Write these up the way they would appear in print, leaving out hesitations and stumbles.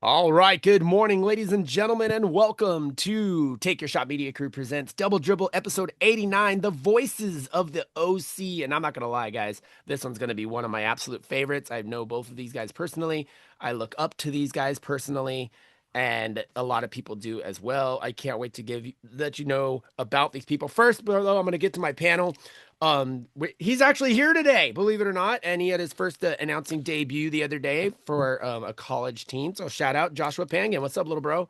All right, good morning, ladies and gentlemen, and welcome to Take Your Shot Media Crew presents Double Dribble episode 89, The Voices of the OC. And I'm not going to lie, guys, this one's going to be one of my absolute favorites. I know both of these guys personally. I look up to these guys personally, and a lot of people do as well. I can't wait to let you know about these people. First, though, I'm going to get to my panel. He's actually here today, believe it or not, and he had his first announcing debut the other day for a college team. So shout out Joshua Pangan. What's up, little bro?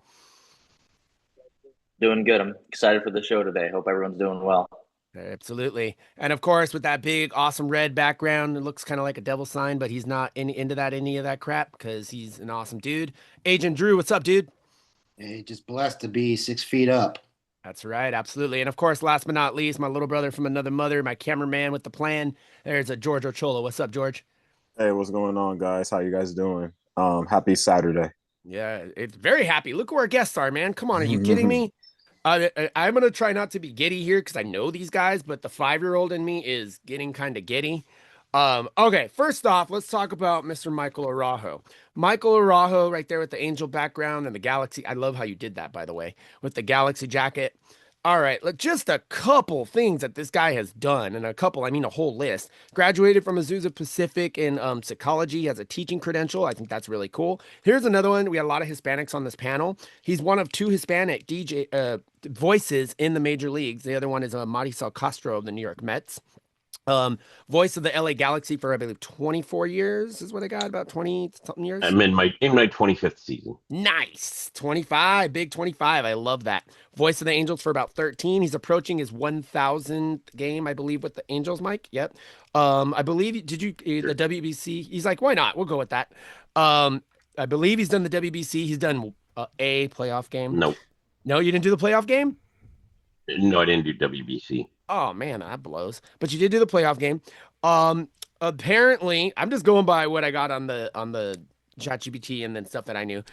Doing good. I'm excited for the show today. Hope everyone's doing well. Absolutely. And of course, with that big, awesome red background, it looks kind of like a devil sign, but he's not any of that crap because he's an awesome dude. Agent Drew, what's up, dude? Hey, just blessed to be 6 feet up. That's right, absolutely. And of course, last but not least, my little brother from another mother, my cameraman with the plan. There's a George Ochola. What's up, George? Hey, what's going on, guys? How you guys doing? Happy Saturday. Yeah, it's very happy. Look who our guests are, man. Come on, are you kidding me? I'm gonna try not to be giddy here because I know these guys, but the 5-year-old in me is getting kind of giddy. Okay, first off, let's talk about Mr. Michael Araujo. Michael Araujo, right there with the angel background and the galaxy. I love how you did that, by the way, with the galaxy jacket. All right, look, just a couple things that this guy has done, and a couple, I mean a whole list. Graduated from Azusa Pacific in psychology, has a teaching credential. I think that's really cool. Here's another one. We had a lot of Hispanics on this panel. He's one of two Hispanic DJ voices in the major leagues. The other one is Marisol Castro of the New York Mets. Voice of the LA Galaxy for I believe 24 years is what I got, about 20 something years. I'm in my 25th season. Nice. 25, big 25. I love that. Voice of the Angels for about 13. He's approaching his 1000th game, I believe, with the Angels, Mike. Yep. I believe, did you, Sure. the WBC? He's like, why not? We'll go with that. I believe he's done the WBC. He's done a playoff game. No, No, you didn't do the playoff game? no, I didn't do WBC. Oh man, that blows. But you did do the playoff game. Apparently, I'm just going by what I got on the ChatGPT and then stuff that I knew.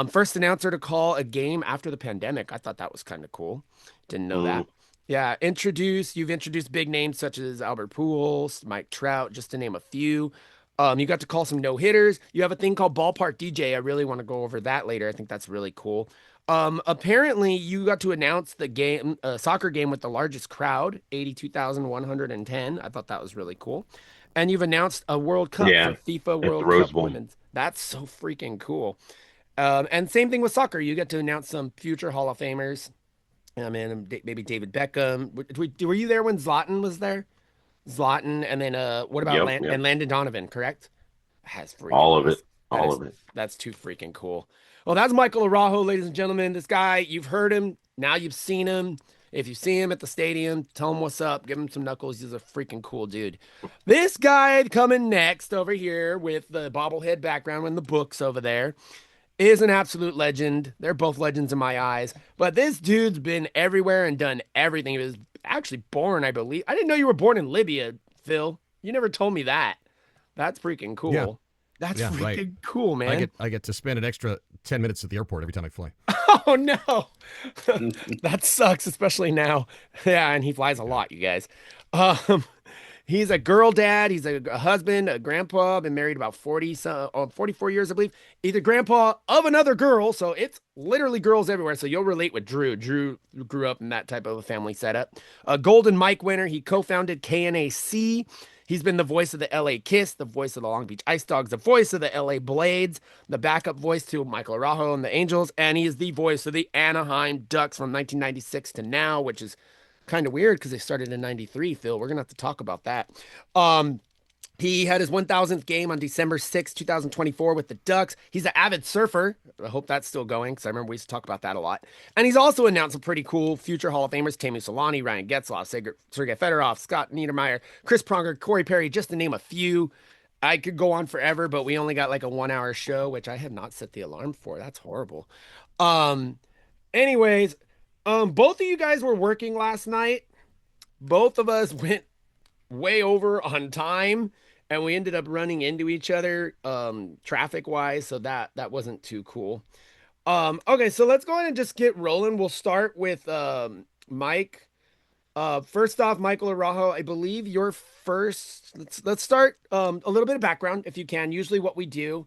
First announcer to call a game after the pandemic. I thought that was kind of cool. Didn't know that. Mm, Yeah, you've introduced big names such as Albert Pujols, Mike Trout, just to name a few. You got to call some no hitters. You have a thing called Ballpark DJ. I really want to go over that later. I think that's really cool. Apparently you got to announce the game, soccer game with the largest crowd, 82,110. I thought that was really cool. And you've announced a World Cup for yeah, FIFA at the World Rose Cup Bowl. Women's. That's so freaking cool. And same thing with soccer. You get to announce some future Hall of Famers. I mean, maybe David Beckham. Were you there when Zlatan was there? Zlatan, and then what about Yep, yep, Landon Donovan? Correct? Has all freaking of it, that's that all is of it. that's too freaking cool. Well, that's Michael Araujo, ladies and gentlemen. This guy, you've heard him, now you've seen him. If you see him at the stadium, tell him what's up, give him some knuckles. He's a freaking cool dude. This guy coming next over here with the bobblehead background and the books over there is an absolute legend. They're both legends in my eyes. But this dude's been everywhere and done everything. He was actually born, I believe. I didn't know you were born in Libya, Phil. You never told me that. That's freaking Yeah, cool. That's yeah, right. freaking cool, I man. get I get to spend an extra 10 minutes at the airport every time I fly. Oh no. That sucks, especially now. Yeah, and he flies a lot, you guys. Um, he's a girl dad, he's a husband, a grandpa, been married about 44 years, I believe. Either grandpa of another girl, so it's literally girls everywhere. So you'll relate with Drew. Drew grew up in that type of a family setup. A Golden Mike winner, he co-founded KNAC. He's been the voice of the LA Kiss, the voice of the Long Beach Ice Dogs, the voice of the LA Blades, the backup voice to Michael Araujo and the Angels, and he is the voice of the Anaheim Ducks from 1996 to now, which is kind of weird because they started in 93, Phil. We're going to have to talk about that. Um, he had his 1000th game on December 6, 2024 with the Ducks. He's an avid surfer. I hope that's still going because I remember we used to talk about that a lot. And he's also announced some pretty cool future Hall of Famers: Tamu Solani, Ryan Getzlaf, Sergei Fedorov, Scott Niedermayer, Chris Pronger, Corey Perry, just to name a few. I could go on forever, but we only got like a 1 hour show, which I have not set the alarm for. That's horrible. Um, anyways, both of you guys were working last night. Both of us went way over on time and we ended up running into each other traffic wise, so that wasn't too cool. Okay, so let's go ahead and just get rolling. We'll start with Mike. First off, Michael Araujo, I believe your first. Let's start a little bit of background if you can. Usually, what we do,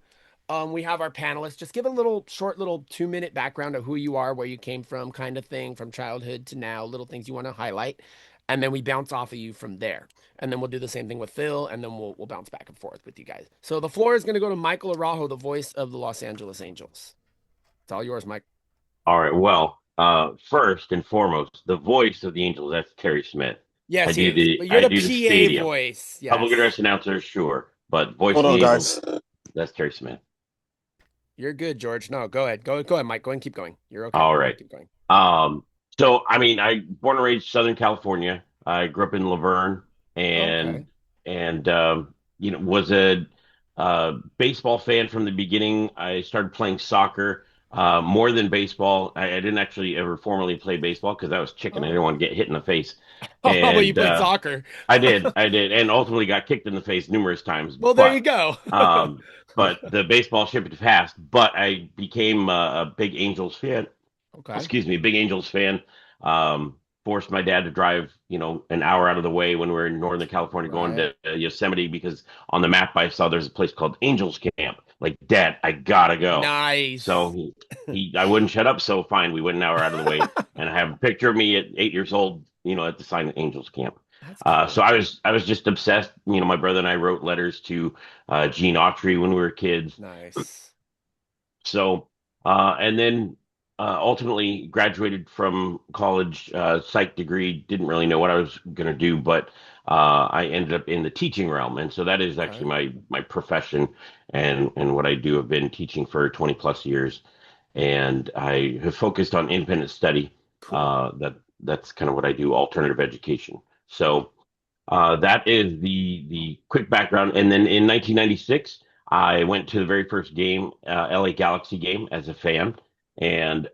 we have our panelists just give a short little 2-minute background of who you are, where you came from, kind of thing, from childhood to now, little things you want to highlight, and then we bounce off of you from there. And then we'll do the same thing with Phil, and then we'll bounce back and forth with you guys. So the floor is going to go to Michael Araujo, the voice of the Los Angeles Angels. It's all yours, Mike. All right. Well, first and foremost, the voice of the Angels, that's Terry Smith. Yes, he is. But you're I the do the PA stadium. voice. Yes. Public address announcer, sure. But voice Hold of on, the Angels, guys. that's Terry Smith. You're good, George. No, go ahead. Go ahead, Mike. Go ahead and keep going. You're okay. All Go ahead, right. keep going. So I mean, I born and raised Southern California. I grew up in Laverne, Okay. and was a baseball fan from the beginning. I started playing soccer more than baseball. I didn't actually ever formally play baseball because I was chicken. I didn't want to get hit in the face, Oh, but you and played soccer. I did, and ultimately got kicked in the face numerous times. Well, there you go. But the baseball ship had passed. But I became a big Angels fan. Okay. Excuse me, big Angels fan. Forced my dad to drive, an hour out of the way when we were in Northern California going Right. to Yosemite because on the map I saw there's a place called Angels Camp. Like, Dad, I gotta go. Nice. So I wouldn't shut up. So fine, we went an hour out of the way, and I have a picture of me at 8 years old, at the sign of Angels Camp. That's cool. So I was just obsessed. My brother and I wrote letters to Gene Autry when we were kids. Nice. So, and then ultimately graduated from college, psych degree. Didn't really know what I was going to do, but I ended up in the teaching realm, and so that is actually my profession and what I do. I've been teaching for 20 plus years, and I have focused on independent study. Cool. That's kind of what I do, alternative education. So that is the quick background, and then in 1996. I went to the very first game, LA Galaxy game as a fan, and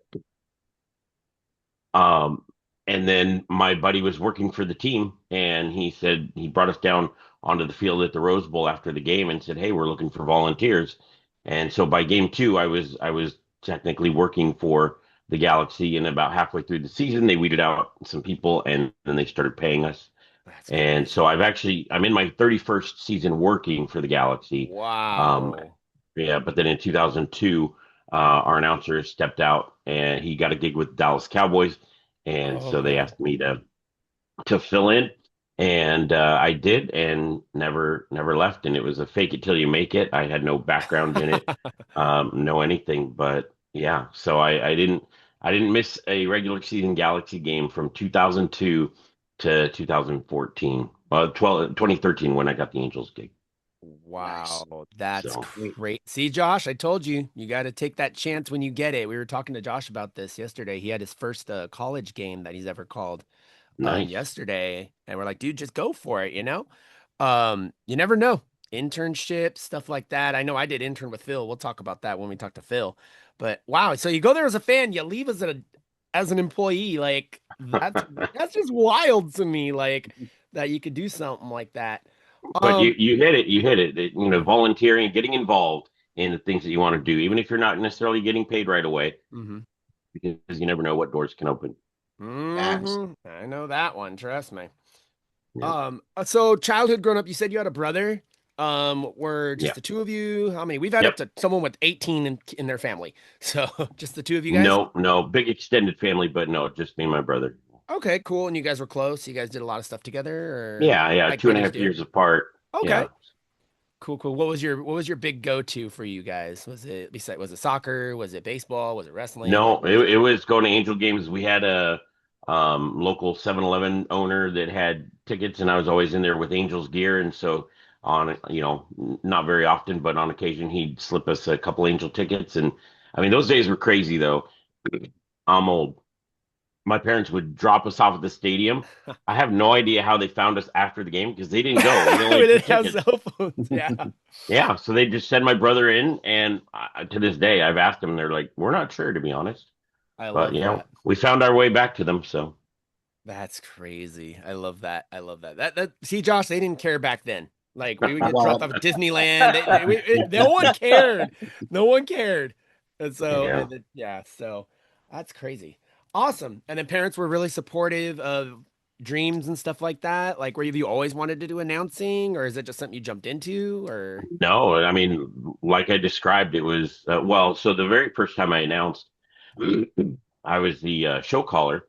um, and then my buddy was working for the team, and he brought us down onto the field at the Rose Bowl after the game and said, "Hey, we're looking for volunteers." And so by game two, I was technically working for the Galaxy, and about halfway through the season, they weeded out some people, and then they started paying us. That's And crazy. so I'm in my 31st season working for the Galaxy. Um, Wow. yeah, but then in 2002, our announcer stepped out and he got a gig with Dallas Cowboys, and so they Okay. asked me to fill in, and I did, and never left. And it was a fake it till you make it. I had no background in it, no anything, but yeah. So I didn't miss a regular season Galaxy game from 2002 to 2014. 2013 when I got the Angels gig. Nice. Wow, that's So great. See, Josh, I told you, you got to take that chance when you get it. We were talking to Josh about this yesterday. He had his first college game that he's ever called nice. yesterday, and we're like, dude, just go for it, you know? You never know. Internships, stuff like that. I know I did intern with Phil. We'll talk about that when we talk to Phil. But wow, so you go there as a fan, you leave as an employee. Like that's just wild to me, like that you could do something like that. But Um, you hit it. You hit it. Volunteering, getting involved in the things that you want to do, even if you're not necessarily getting paid right away, hmm because you never know what doors can open. Facts. I know that one, trust me. Yeah. So childhood growing up, you said you had a brother. Were just Yeah. the two of you? How many? We've had up Yep. to someone with 18 in their family. So just the two of you guys? No, no, big extended family, but no, just me and my brother. Okay, cool. And you guys were close. You guys did a lot of stuff together, or Yeah, yeah, like two and a brothers half do. years apart. Okay, Yeah. cool, cool. What was your big go-to for you guys? Was it soccer? Was it baseball? Was it wrestling? Like No, what was it it? was going to Angel games. We had a local 7-Eleven owner that had tickets, and I was always in there with Angels gear. And so, not very often, but on occasion, he'd slip us a couple Angel tickets. And I mean, those days were crazy, though. I'm old. My parents would drop us off at the stadium. I have no idea how they found us after the game because they didn't go. We only We had two didn't have tickets. cell phones. Yeah, Yeah, so they just send my brother in, and to this day, I've asked them. They're like, "We're not sure, to be honest." I But love that. we found our way back to them. So That's crazy. I love that. I love that. See, Josh, they didn't care back then. Like we would get dropped Well, off at Disneyland. No one cared. No one cared. And so, yeah, yeah, so that's crazy. Awesome. And then parents were really supportive of dreams and stuff like that? Like, were you always wanted to do announcing, or is it just something you jumped into, or? No, I mean, like I described, it was so the very first time I announced, I was the show caller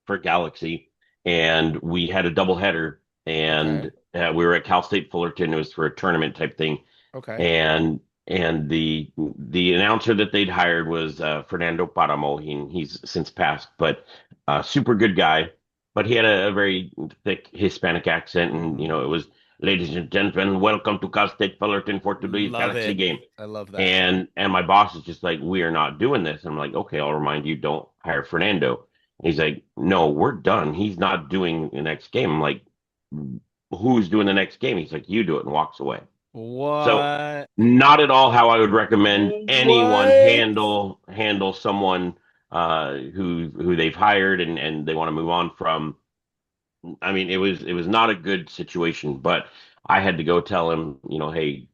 for Galaxy, and we had a doubleheader, Okay. and we were at Cal State Fullerton. It was for a tournament type thing, Okay. and the announcer that they'd hired was Fernando Paramo. He's since passed, but super good guy. But he had a very thick Hispanic accent, and Hmm. it was, ladies and gentlemen, welcome to Cal State Fullerton for today's Love Galaxy it. game. I love that. And my boss is just like, we are not doing this. I'm like, okay, I'll remind you, don't hire Fernando. He's like, no, we're done. He's not doing the next game. I'm like, who's doing the next game? He's like, you do it, and walks away. So What? not at all how I would recommend anyone What? handle someone who they've hired and they want to move on from. I mean, it was not a good situation, but I had to go tell him, hey,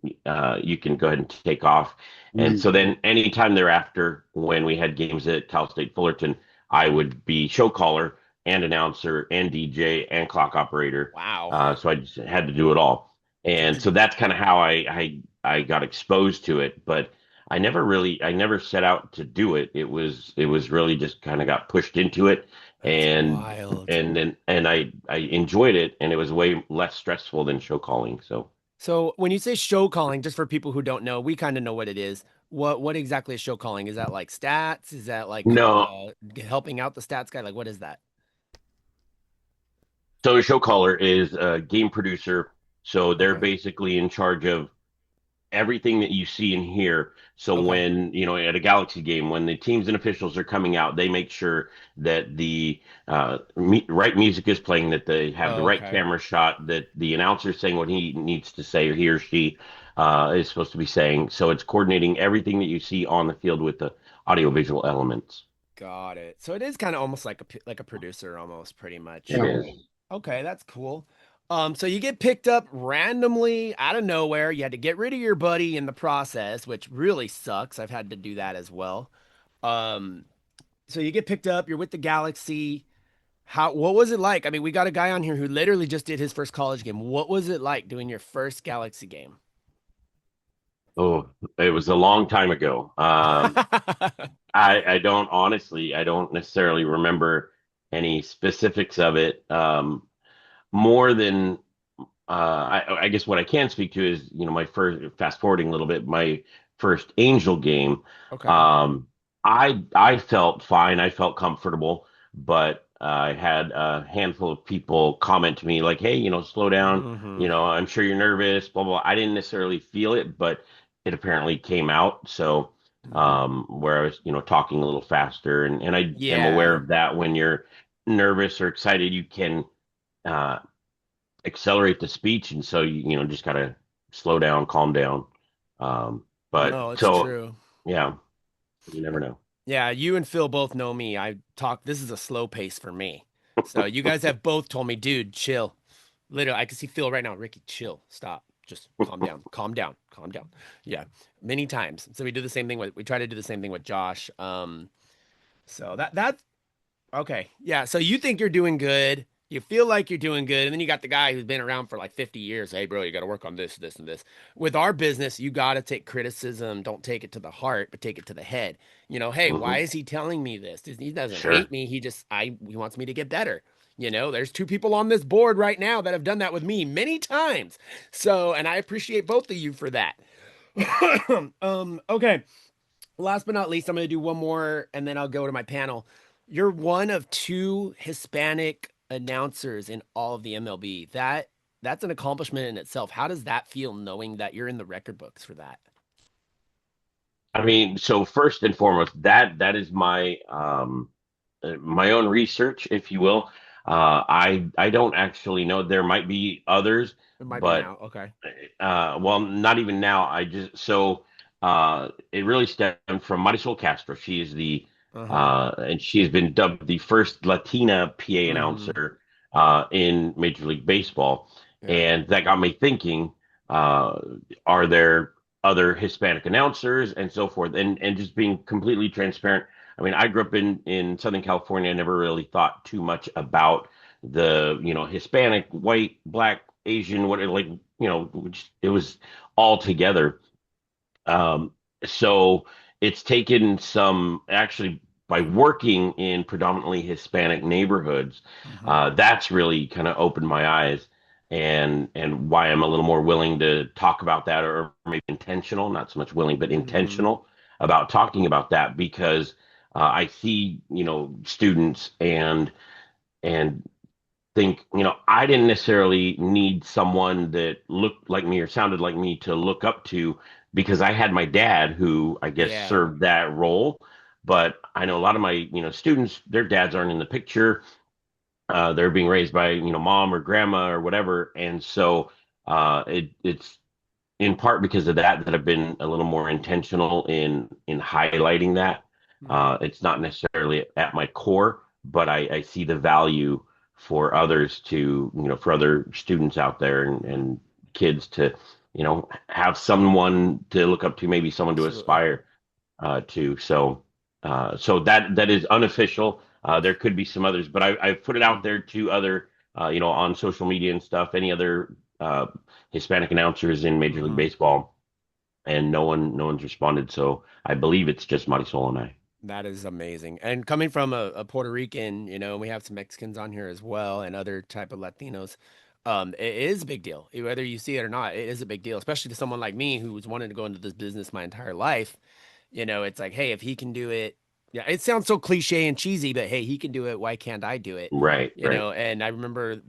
you can go ahead and take off. And so then anytime thereafter, when we had games at Cal State Fullerton, I would be show caller and announcer and DJ and clock operator. Wow. So I just had to do it all. And so that's kind of how I got exposed to it. But I never set out to do it. It was really just kind of got pushed into it. That's And wild. I enjoyed it, and it was way less stressful than show calling. So So when you say show calling, just for people who don't know, we kind of know what it is. What exactly is show calling? Is that like stats? Is that like no, helping out the stats guy? Like what is that? so a show caller is a game producer. So they're Okay. basically in charge of everything that you see and hear. So Okay. when, at a Galaxy game, when the teams and officials are coming out, they make sure that the right music is playing, that they have the right Okay. camera shot, that the announcer's saying what he needs to say, or he or she is supposed to be saying. So it's coordinating everything that you see on the field with the audiovisual elements. Got it. So it is kind of almost like like a producer almost pretty much. It is. Okay, that's cool. So you get picked up randomly out of nowhere. You had to get rid of your buddy in the process, which really sucks. I've had to do that as well. Um, so you get picked up, you're with the Galaxy. What was it like? I mean, we got a guy on here who literally just did his first college game. What was it like doing your first Galaxy game? Oh, it was a long time ago. I don't necessarily remember any specifics of it. More than I guess what I can speak to is, my first, fast forwarding a little bit, my first Angel game. Okay. I felt fine. I felt comfortable, but I had a handful of people comment to me like, "Hey, slow down. Hmm. I'm sure you're nervous." Blah blah. I didn't necessarily feel it, but it apparently came out. So, Hmm. where I was, talking a little faster, and I am aware Yeah. of that when you're nervous or excited, you can. Uh, Accelerate the speech, and so you just gotta slow down, calm down. But No, it's so true. yeah, you never know. Yeah, you and Phil both know me. This is a slow pace for me. So you guys have both told me, dude, chill. Literally, I can see Phil right now. Ricky, chill, stop, just calm down, calm down, calm down. Yeah, many times. So we try to do the same thing with Josh. So that okay. Yeah. So you think you're doing good. You feel like you're doing good. And then you got the guy who's been around for like 50 years. Hey, bro, you got to work on this, this, and this. With our business, you got to take criticism. Don't take it to the heart, but take it to the head. Hey, Hmm. why is he telling me this? He doesn't hate Sure. me. He wants me to get better. There's two people on this board right now that have done that with me many times. So, and I appreciate both of you for that. Okay. Last but not least, I'm going to do one more and then I'll go to my panel. You're one of two Hispanic announcers in all of the MLB. That's an accomplishment in itself. How does that feel knowing that you're in the record books for that? I mean, so first and foremost, that is my own research, if you will. I don't actually know. There might be others, It might be but now. Okay. well, not even now. It really stemmed from Marisol Castro. She is Uh-huh. and she has been dubbed the first Latina PA Hmm. announcer in Major League Baseball, Yeah. and that got me thinking: uh, are there other Hispanic announcers and so forth? And just being completely transparent. I mean, I grew up in Southern California. I never really thought too much about the, Hispanic, white, black, Asian, what, like, it was all together. Um, so it's taken some actually by working in predominantly Hispanic neighborhoods, Mhm. that's really kind of opened my eyes and why I'm a little more willing to talk about that or maybe intentional, not so much willing, but Mhm. intentional about talking about that because I see, students and think, I didn't necessarily need someone that looked like me or sounded like me to look up to because I had my dad who I guess Yeah. served that role. But I know a lot of my, students, their dads aren't in the picture. They're being raised by, mom or grandma or whatever. And so it's in part because of that that I've been a little more intentional in highlighting that. Mhm. It's not necessarily at my core, but I see the value for others to, for other students out there Mhm. and kids to, have someone to look up to, maybe someone to Absolutely. aspire to. So that is unofficial. There could be some others, but I've put it out Mhm. there to other, on social media and stuff. Any other Hispanic announcers in Major League Mhm. Baseball, and no one's responded. So I believe it's just Marisol and I. That is amazing. And coming from a Puerto Rican, we have some Mexicans on here as well and other type of Latinos. It is a big deal. Whether you see it or not, it is a big deal, especially to someone like me who's wanted to go into this business my entire life. It's like, hey, if he can do it, yeah, it sounds so cliche and cheesy, but hey, he can do it. Why can't I do it? Right, right. And I remember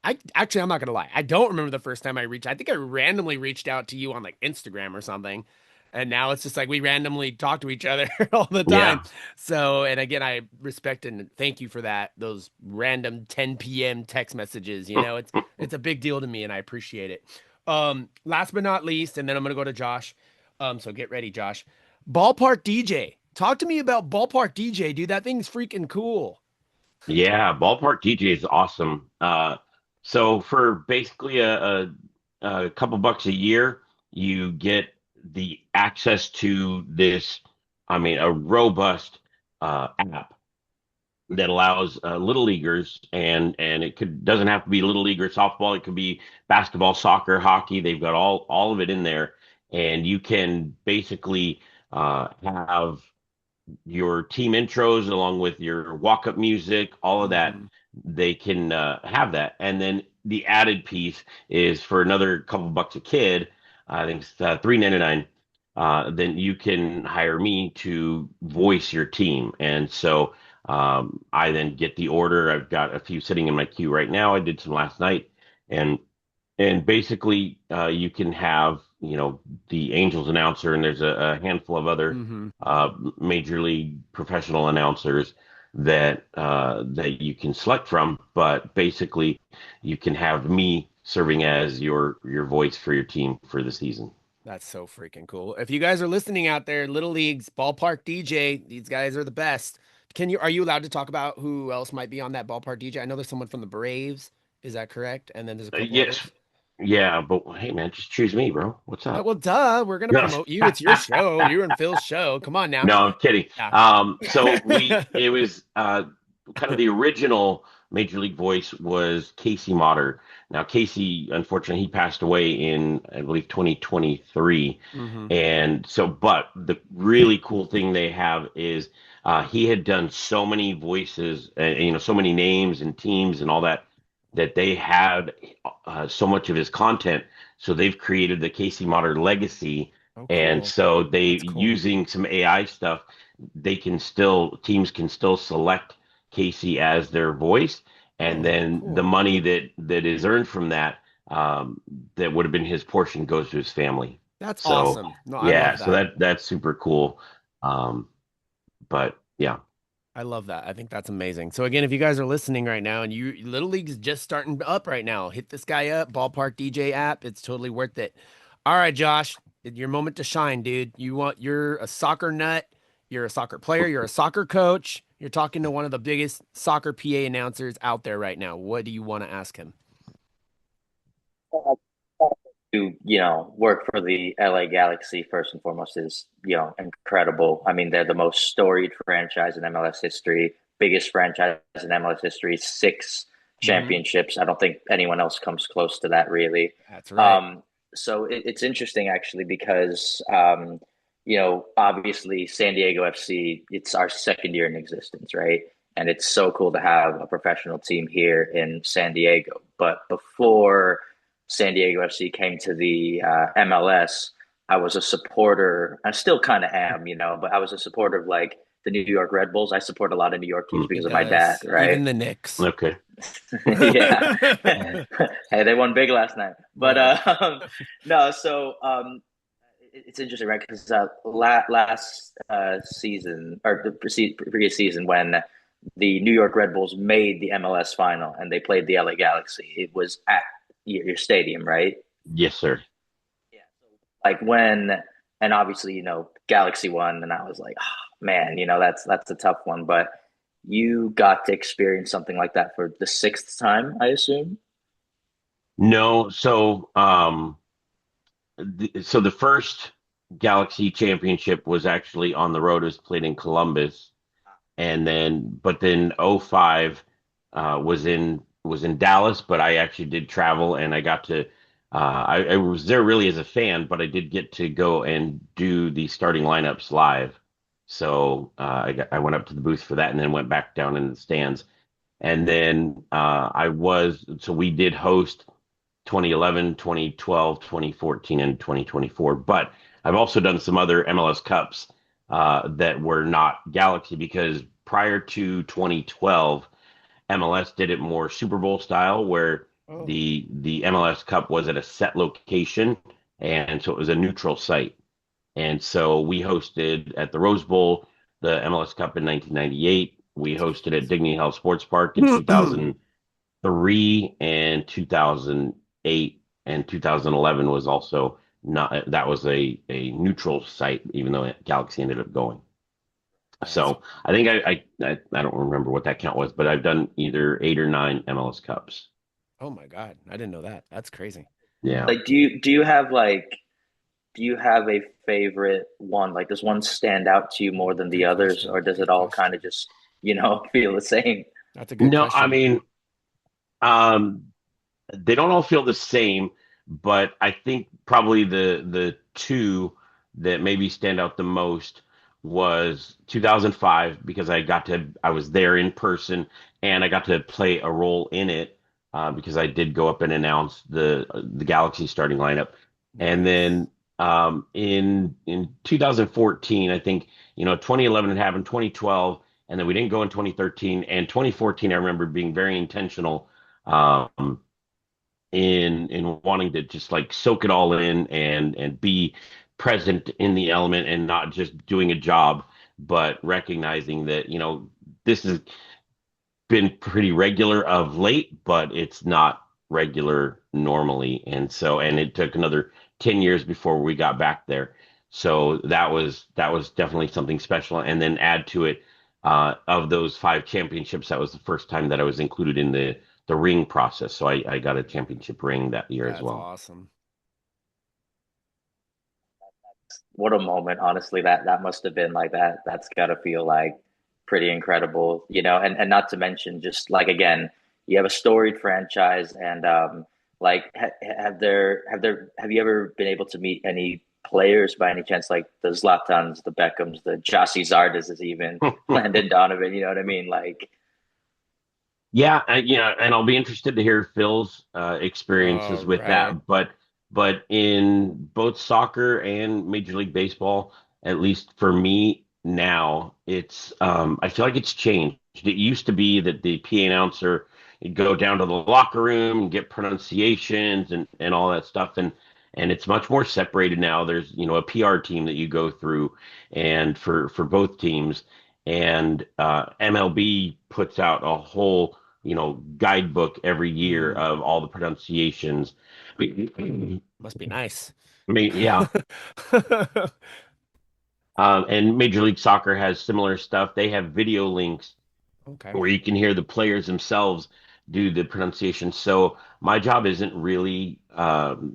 I'm not gonna lie. I don't remember the first time I reached. I think I randomly reached out to you on like Instagram or something, and now it's just like we randomly talk to each other all the time. Yeah. So, and again, I respect and thank you for that. Those random 10 p.m. text messages. It's a big deal to me, and I appreciate it. Last but not least, and then I'm gonna go to Josh. So get ready, Josh. Ballpark DJ. Talk to me about Ballpark DJ, dude. That thing's freaking cool. Yeah, Ballpark DJ is awesome. So for basically a couple bucks a year, you get the access to this, I mean, a robust app that allows little leaguers and it could doesn't have to be little league or softball. It could be basketball, soccer, hockey. They've got all of it in there, and you can basically have your team intros along with your walk-up music, all of that. Hmm. They can have that, and then the added piece is for another couple bucks a kid. I think it's $3.99. Then you can hire me to voice your team, and so I then get the order. I've got a few sitting in my queue right now. I did some last night, and basically, you can have, the Angels announcer, and there's a handful of other Hmm. major league professional announcers that you can select from. But basically, you can have me serving as your voice for your team for the season. That's so freaking cool. If you guys are listening out there, Little Leagues, Ballpark DJ, these guys are the best. Are you allowed to talk about who else might be on that Ballpark DJ? I know there's someone from the Braves. Is that correct? And then there's a couple Yes, others. yeah, but hey, man, just choose me, bro. What's up? Well, duh. We're gonna No. promote you. It's your show. You and Phil's show. Come on now. No, I'm kidding. Yeah. So it was kind of the original Major League Voice was Casey Motter. Now, Casey, unfortunately, he passed away in, I believe, 2023. Hmm. And so, but the really cool thing they have is he had done so many voices, so many names and teams and all that, that they had so much of his content. So they've created the Casey Motter legacy, Oh, and cool. so they That's cool. using some AI stuff, teams can still select Casey as their voice, and Oh, then the cool. money that is earned from that, that would have been his portion, goes to his family. That's So awesome. No, I yeah, love so that. that's super cool. Um, but yeah. I love that. I think that's amazing. So again, if you guys are listening right now and you Little League's just starting up right now, hit this guy up, Ballpark DJ app. It's totally worth it. All right, Josh, your moment to shine, dude. You're a soccer nut, you're a soccer player, you're a soccer coach. You're talking to one of the biggest soccer PA announcers out there right now. What do you want to ask him? To work for the LA Galaxy first and foremost is incredible. I mean, they're the most storied franchise in MLS history, biggest franchise in MLS history, 6 championships. I don't think anyone else comes close to that, really. That's right. So it's interesting actually because obviously San Diego FC, it's our second year in existence, right? And it's so cool to have a professional team here in San Diego. But before San Diego FC came to the MLS, I was a supporter. I still kind of am, but I was a supporter of like the New York Red Bulls. I support a lot of New York teams He because He of my dad, does. right? Even the Knicks. Okay. Yeah. Hey, they won big last night. But Right. no, so it's interesting, right? Because last season or the previous season, when the New York Red Bulls made the MLS final and they played the LA Galaxy, it was at your stadium, right? Yes, sir. Yeah. Like and obviously, Galaxy won, and I was like, oh, man, that's a tough one. But you got to experience something like that for the sixth time, I assume. No, so the first Galaxy Championship was actually on the road. It was played in Columbus, and then '05 was in Dallas, but I actually did travel and I got to I was there really as a fan, but I did get to go and do the starting lineups live. So I went up to the booth for that and then went back down in the stands. And then so we did host 2011, 2012, 2014, and 2024. But I've also done some other MLS Cups that were not Galaxy because prior to 2012, MLS did it more Super Bowl style, where Oh. the MLS Cup was at a set location, and so it was a neutral site. And so we hosted at the Rose Bowl the MLS Cup in 1998. We hosted at Dignity Health Sports Park in 2003 and 2008, and 2011 was also not, that was a neutral site, even though Galaxy ended up going. So I think I don't remember what that count was, but I've done either 8 or 9 MLS Cups. Oh my God. I didn't know that. That's crazy. Yeah. Like, do you have a favorite one? Like, does one stand out to you more than the Good others, question. or does it Good all question. kind of just, feel the same? That's a good No, I question. mean, um, they don't all feel the same, but I think probably the two that maybe stand out the most was 2005 because I was there in person and I got to play a role in it because I did go up and announce the Galaxy starting lineup. And Nice. then in 2014, I think 2011 had happened, 2012, and then we didn't go in 2013 and 2014. I remember being very intentional. Um, in wanting to just like soak it all in and be present in the element and not just doing a job, but recognizing that, this has been pretty regular of late, but it's not regular normally. And it took another 10 years before we got back there. So that was definitely something special. And then add to it, of those 5 championships, that was the first time that I was included in the ring process. So I got a championship ring that year as That's well. awesome. What a moment, honestly. That must have been like that. That's got to feel like pretty incredible, and not to mention just like again, you have a storied franchise, and like have you ever been able to meet any players by any chance, like the Zlatans, the Beckhams, the Jossie Zardes, even Landon Donovan? You know what I mean? Like, Yeah, and I'll be interested to hear Phil's Oh, experiences with right. that. But in both soccer and Major League Baseball, at least for me now, it's I feel like it's changed. It used to be that the PA announcer would go down to the locker room and get pronunciations and all that stuff, and it's much more separated now. There's a PR team that you go through, and for both teams, and MLB puts out a whole guidebook every year Mm, of all the pronunciations. I must be nice. mean, yeah. And Major League Soccer has similar stuff. They have video links Okay. where you can hear the players themselves do the pronunciation. So my job isn't really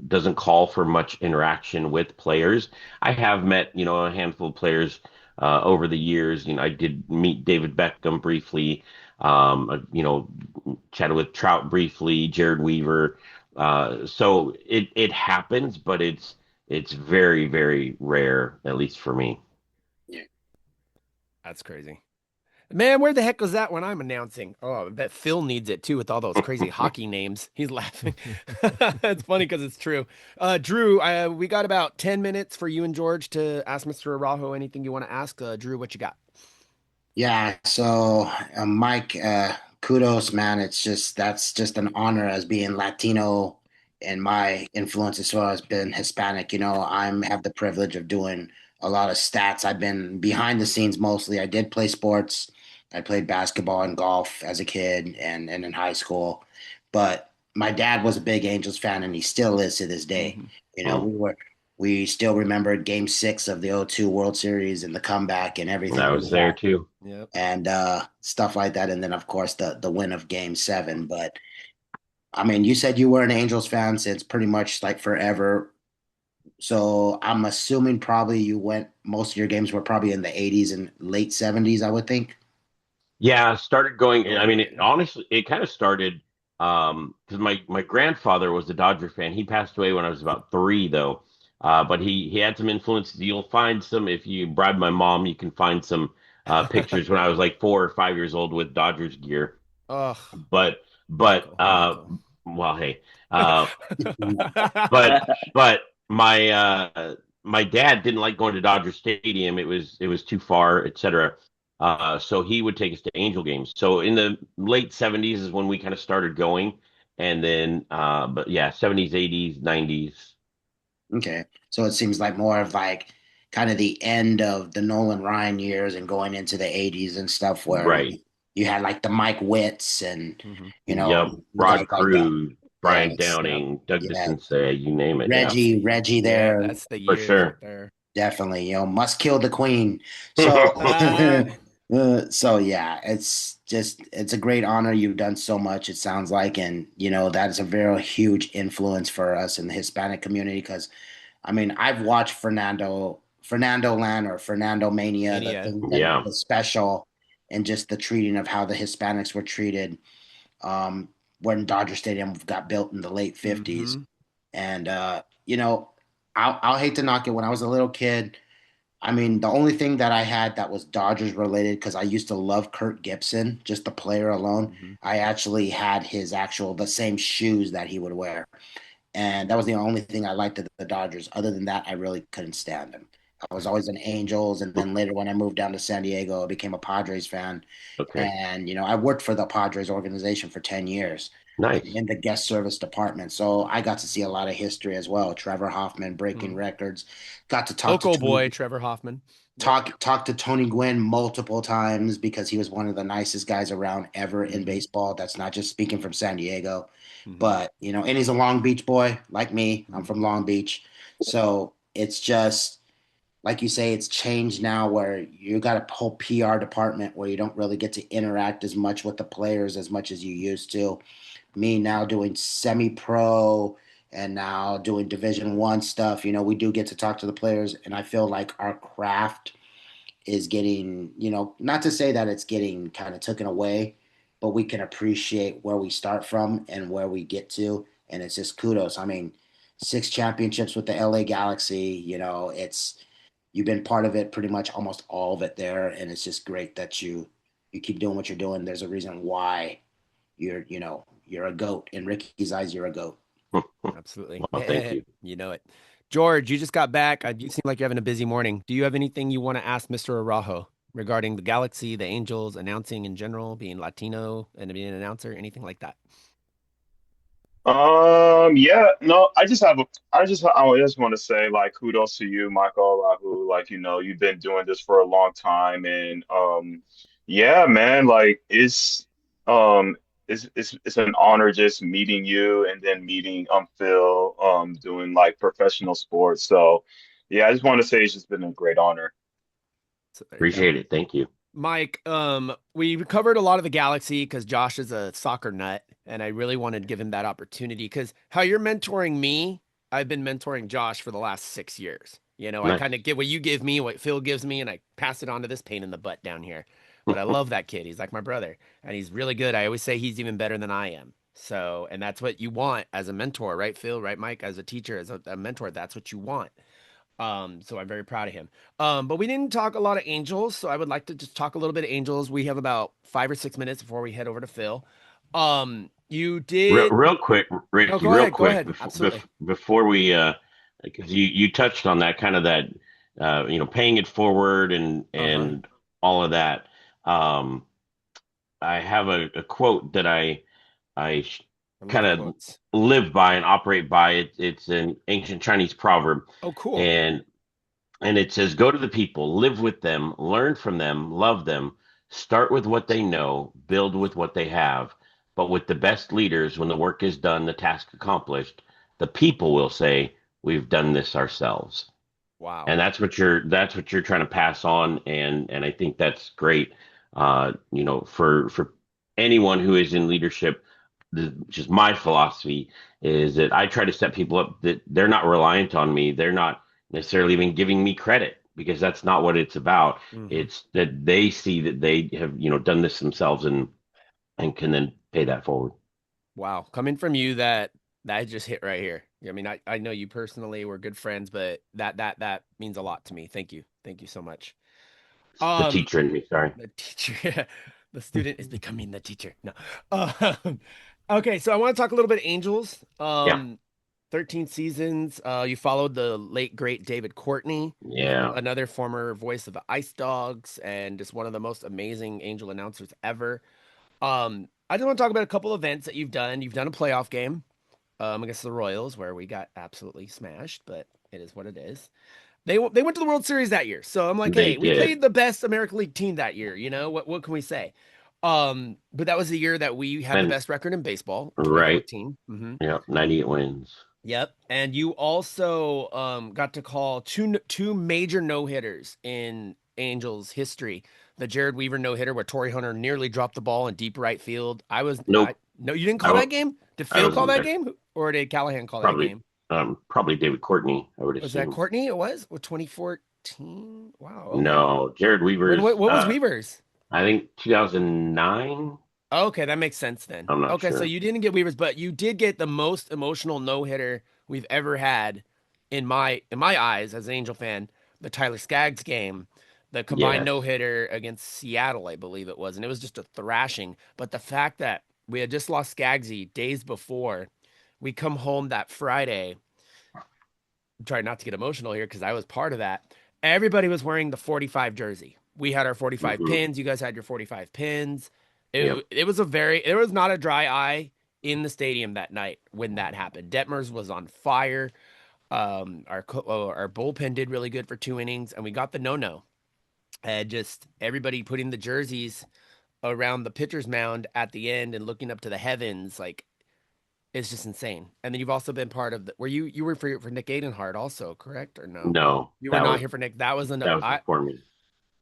doesn't call for much interaction with players. I have met a handful of players over the years. I did meet David Beckham briefly. Chatted with Trout briefly, Jared Weaver. So it happens, but it's very, very rare, at least for me. That's crazy. Man, where the heck was that when I'm announcing? Oh, I bet Phil needs it too with all those crazy hockey names. He's laughing. It's funny because it's true. Drew, we got about 10 minutes for you and George to ask Mr. Araujo anything you want to ask. Drew, what you got? Yeah, so Mike, kudos, man. That's just an honor as being Latino, and my influence as well has been Hispanic. I'm have the privilege of doing a lot of stats. I've been behind the scenes mostly. I did play sports. I played basketball and golf as a kid and in high school. But my dad was a big Angels fan, and he still is to this day. Mm-hmm. Mm. We still remember Game 6 of the '02 World Series and the comeback and everything I was there too. Yep. and stuff like that. And then, of course, the win of Game 7. But I mean, you said you were an Angels fan since pretty much like forever. So I'm assuming probably you went, most of your games were probably in the '80s and late '70s, I would think. Yeah, started going. I mean, Right. honestly, it kind of started because my grandfather was a Dodger fan. He passed away when I was about 3, though. But he had some influences. You'll find some if you bribe my mom. You can find some pictures when I was like 4 or 5 years old with Dodgers gear. Ugh, But but Michael. well, hey, but but my dad didn't like going to Dodger Stadium. It was too far, etc. So he would take us to Angel games. So in the late 70s is when we kind of started going, and then but yeah, 70s, 80s, 90s. Okay. So it seems like more of like kind of the end of the Nolan Ryan years and going into the '80s and stuff where Right. you had like the Mike Witts and, Mhm. Yep. guys Rod like that. Cruz, Brian Yes. Yep. Downing, Doug Yeah. DeCinces, you name it. Yeah, Reggie Yeah, there. that's the for years right sure. there. Definitely, must kill the queen. So, Ah, so yeah, it's a great honor. You've done so much, it sounds like, and that is a very huge influence for us in the Hispanic community. Because I mean, I've watched Fernando Land or Fernando Mania, the Mania. thing, Yeah. the special, and just the treating of how the Hispanics were treated um, when Dodger Stadium got built in the late '50s. Mm-hmm. And I'll hate to knock it. When I was a little kid, I mean, the only thing that I had that was Dodgers related, because I used to love Kirk Gibson, just the player alone. Mm-hmm. I actually had the same shoes that he would wear. And that was the only thing I liked of the Dodgers. Other than that, I really couldn't stand them. I was always an Angels, and then later when I moved down to San Diego, I became a Padres fan. Okay. And I worked for the Padres organization for 10 years Nice. in the guest service department. So I got to see a lot of history as well. Trevor Hoffman breaking Mm. records. Got to talk to Local Tony boy, Trevor Hoffman. Yep. talk to Tony Gwynn multiple times because he was one of the nicest guys around ever in Mm-hmm. baseball. That's not just speaking from San Diego, Mm-hmm. but and he's a Long Beach boy like me. I'm from Long Beach, so it's just like you say, it's changed now where you got a whole PR department where you don't really get to interact as much with the players as much as you used to. Me now doing semi-pro and now doing Division 1 stuff, we do get to talk to the players, and I feel like our craft is getting, not to say that it's getting kind of taken away, but we can appreciate where we start from and where we get to, and it's just kudos. I mean, 6 championships with the LA Galaxy, it's you've been part of it pretty much almost all of it there, and it's just great that you keep doing what you're doing. There's a reason why you're a goat. In Ricky's eyes, you're a goat. Absolutely. Well, thank you. You know it. George, you just got back. You seem like you're having a busy morning. Do you have anything you want to ask Mr. Araujo regarding the Galaxy, the Angels, announcing in general, being Latino and being an announcer, anything like that? Yeah, no, I just want to say like kudos to you, Michael Araujo. Like, you've been doing this for a long time, and yeah, man, like um it's an honor just meeting you and then meeting Phil doing like professional sports. So yeah, I just want to say it's just been a great honor. So there you go. Appreciate it. Thank you. Mike, we covered a lot of the Galaxy because Josh is a soccer nut, and I really wanted to give him that opportunity because how you're mentoring me, I've been mentoring Josh for the last 6 years. I Nice. kind of get what you give me, what Phil gives me, and I pass it on to this pain in the butt down here. but I love that kid. He's like my brother, and he's really good. I always say he's even better than I am. So, and that's what you want as a mentor, right, Phil? Right, Mike? As a teacher, as a mentor, that's what you want. So I'm very proud of him. But we didn't talk a lot of Angels, so I would like to just talk a little bit of Angels. We have about 5 or 6 minutes before we head over to Phil. You did. Real quick, No, Ricky, go real ahead. Go quick ahead. Absolutely. before we because you touched on that kind of that paying it forward Uh-huh. and all of that. Um, I have a quote that I I kind love of quotes. live by and operate by. It's an ancient Chinese proverb, Oh, cool. and it says, "Go to the people, live with them, learn from them, love them, start with what they know, build with what they have. But with the best leaders, when the work is done, the task accomplished, the people will say, 'We've done this ourselves.'" Wow. And that's what you're trying to pass on, and I think that's great. For anyone who is in leadership, just my philosophy is that I try to set people up that they're not reliant on me. They're not necessarily even giving me credit because that's not what it's about. Hmm. It's that they see that they have, done this themselves and can then pay that forward. Wow. Coming from you, that just hit right here. I mean, I know you personally, we're good friends, but that means a lot to me. Thank you. Thank you so much. The Um, teacher in me, sorry. the teacher, the student is becoming the teacher. No. Um, okay, so I want to talk a little bit Angels. Yeah, 13 seasons. You followed the late great David Courtney, yeah. another former voice of the Ice Dogs, and just one of the most amazing Angel announcers ever. I just want to talk about a couple events that you've done. You've done a playoff game, against the Royals, where we got absolutely smashed, but it is what it is. They went to the World Series that year. So I'm like, They hey, we did. played the best American League team that year. What can we say? But that was the year that we had the And best record in baseball, right. 2014. Yeah, 98 wins. Yep. And you also got to call two major no-hitters in Angels history. The Jared Weaver no-hitter where Torrey Hunter nearly dropped the ball in deep right field. I Nope. no, you didn't I, call wa- that game? Did I Phil call wasn't that there. game? Or did Callahan call that Probably, game? probably David Courtney, I would Was that assume. Courtney? It was? With 2014? Wow, okay. No, Jared When Weaver's, what was Weaver's? I think 2009. Okay, that makes sense then. I'm not Okay, so sure. you didn't get Weaver's, but you did get the most emotional no-hitter we've ever had in my eyes as an Angel fan, the Tyler Skaggs game, the combined Yes. no-hitter against Seattle, I believe it was, and it was just a thrashing. But the fact that we had just lost Skaggsy days before, we come home that Friday. I'm trying not to get emotional here because I was part of that. Everybody was wearing the 45 jersey. We had our 45 Hmm. pins. You guys had your 45 pins. Yep. There was not a dry eye in the stadium that night when that happened. Detmers was on fire. Our bullpen did really good for 2 innings, and we got the no. And just everybody putting the jerseys around the pitcher's mound at the end and looking up to the heavens, like it's just insane. And then you've also been part of the were you were for Nick Aidenhart also, correct or no? No, You were not here for Nick. That was that was before me.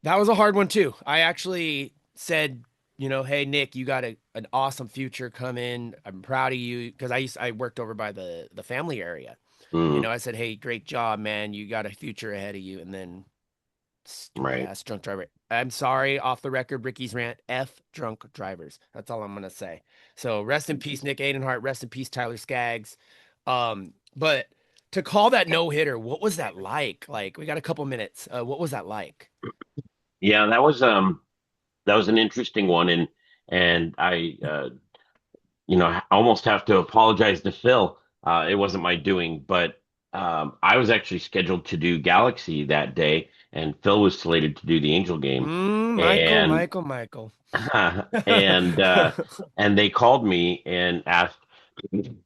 that was a hard one too. I actually said, hey Nick, you got an awesome future coming. I'm proud of you because I worked over by the family area. Mm, I said, hey, great job, man. You got a future ahead of you. And then stupid right. ass drunk driver. I'm sorry, off the record, Ricky's rant. F drunk drivers. That's all I'm gonna say. So rest in peace, Nick Aidenhart. Rest in peace, Tyler Skaggs. But to call that no hitter, what was that like? Like we got a couple minutes. What was that like? Yeah, that was an interesting one, and I I almost have to apologize to Phil. It wasn't my doing, but I was actually scheduled to do Galaxy that day, and Phil was slated to do the Angel game, Michael, and Michael, Michael. and and they called me and asked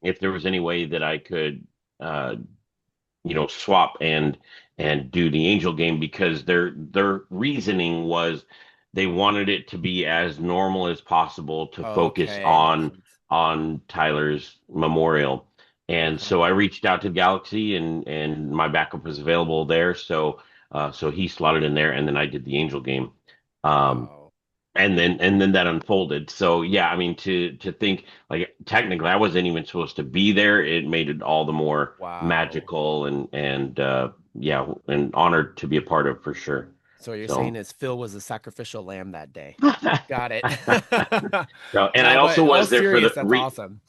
if there was any way that I could uh, swap and do the Angel game because their reasoning was they wanted it to be as normal as possible to focus Okay, makes sense. on Tyler's memorial. And Okay. so I reached out to Galaxy and my backup was available there. So he slotted in there and then I did the Angel game. Um, Wow. and then that unfolded. So yeah, I mean to think like technically I wasn't even supposed to be there. It made it all the more Wow. magical and yeah, and honored to be a part of for sure. So what you're saying So is Phil was a sacrificial lamb that day. Got it. no, and I No, also but all was there for serious, the that's awesome.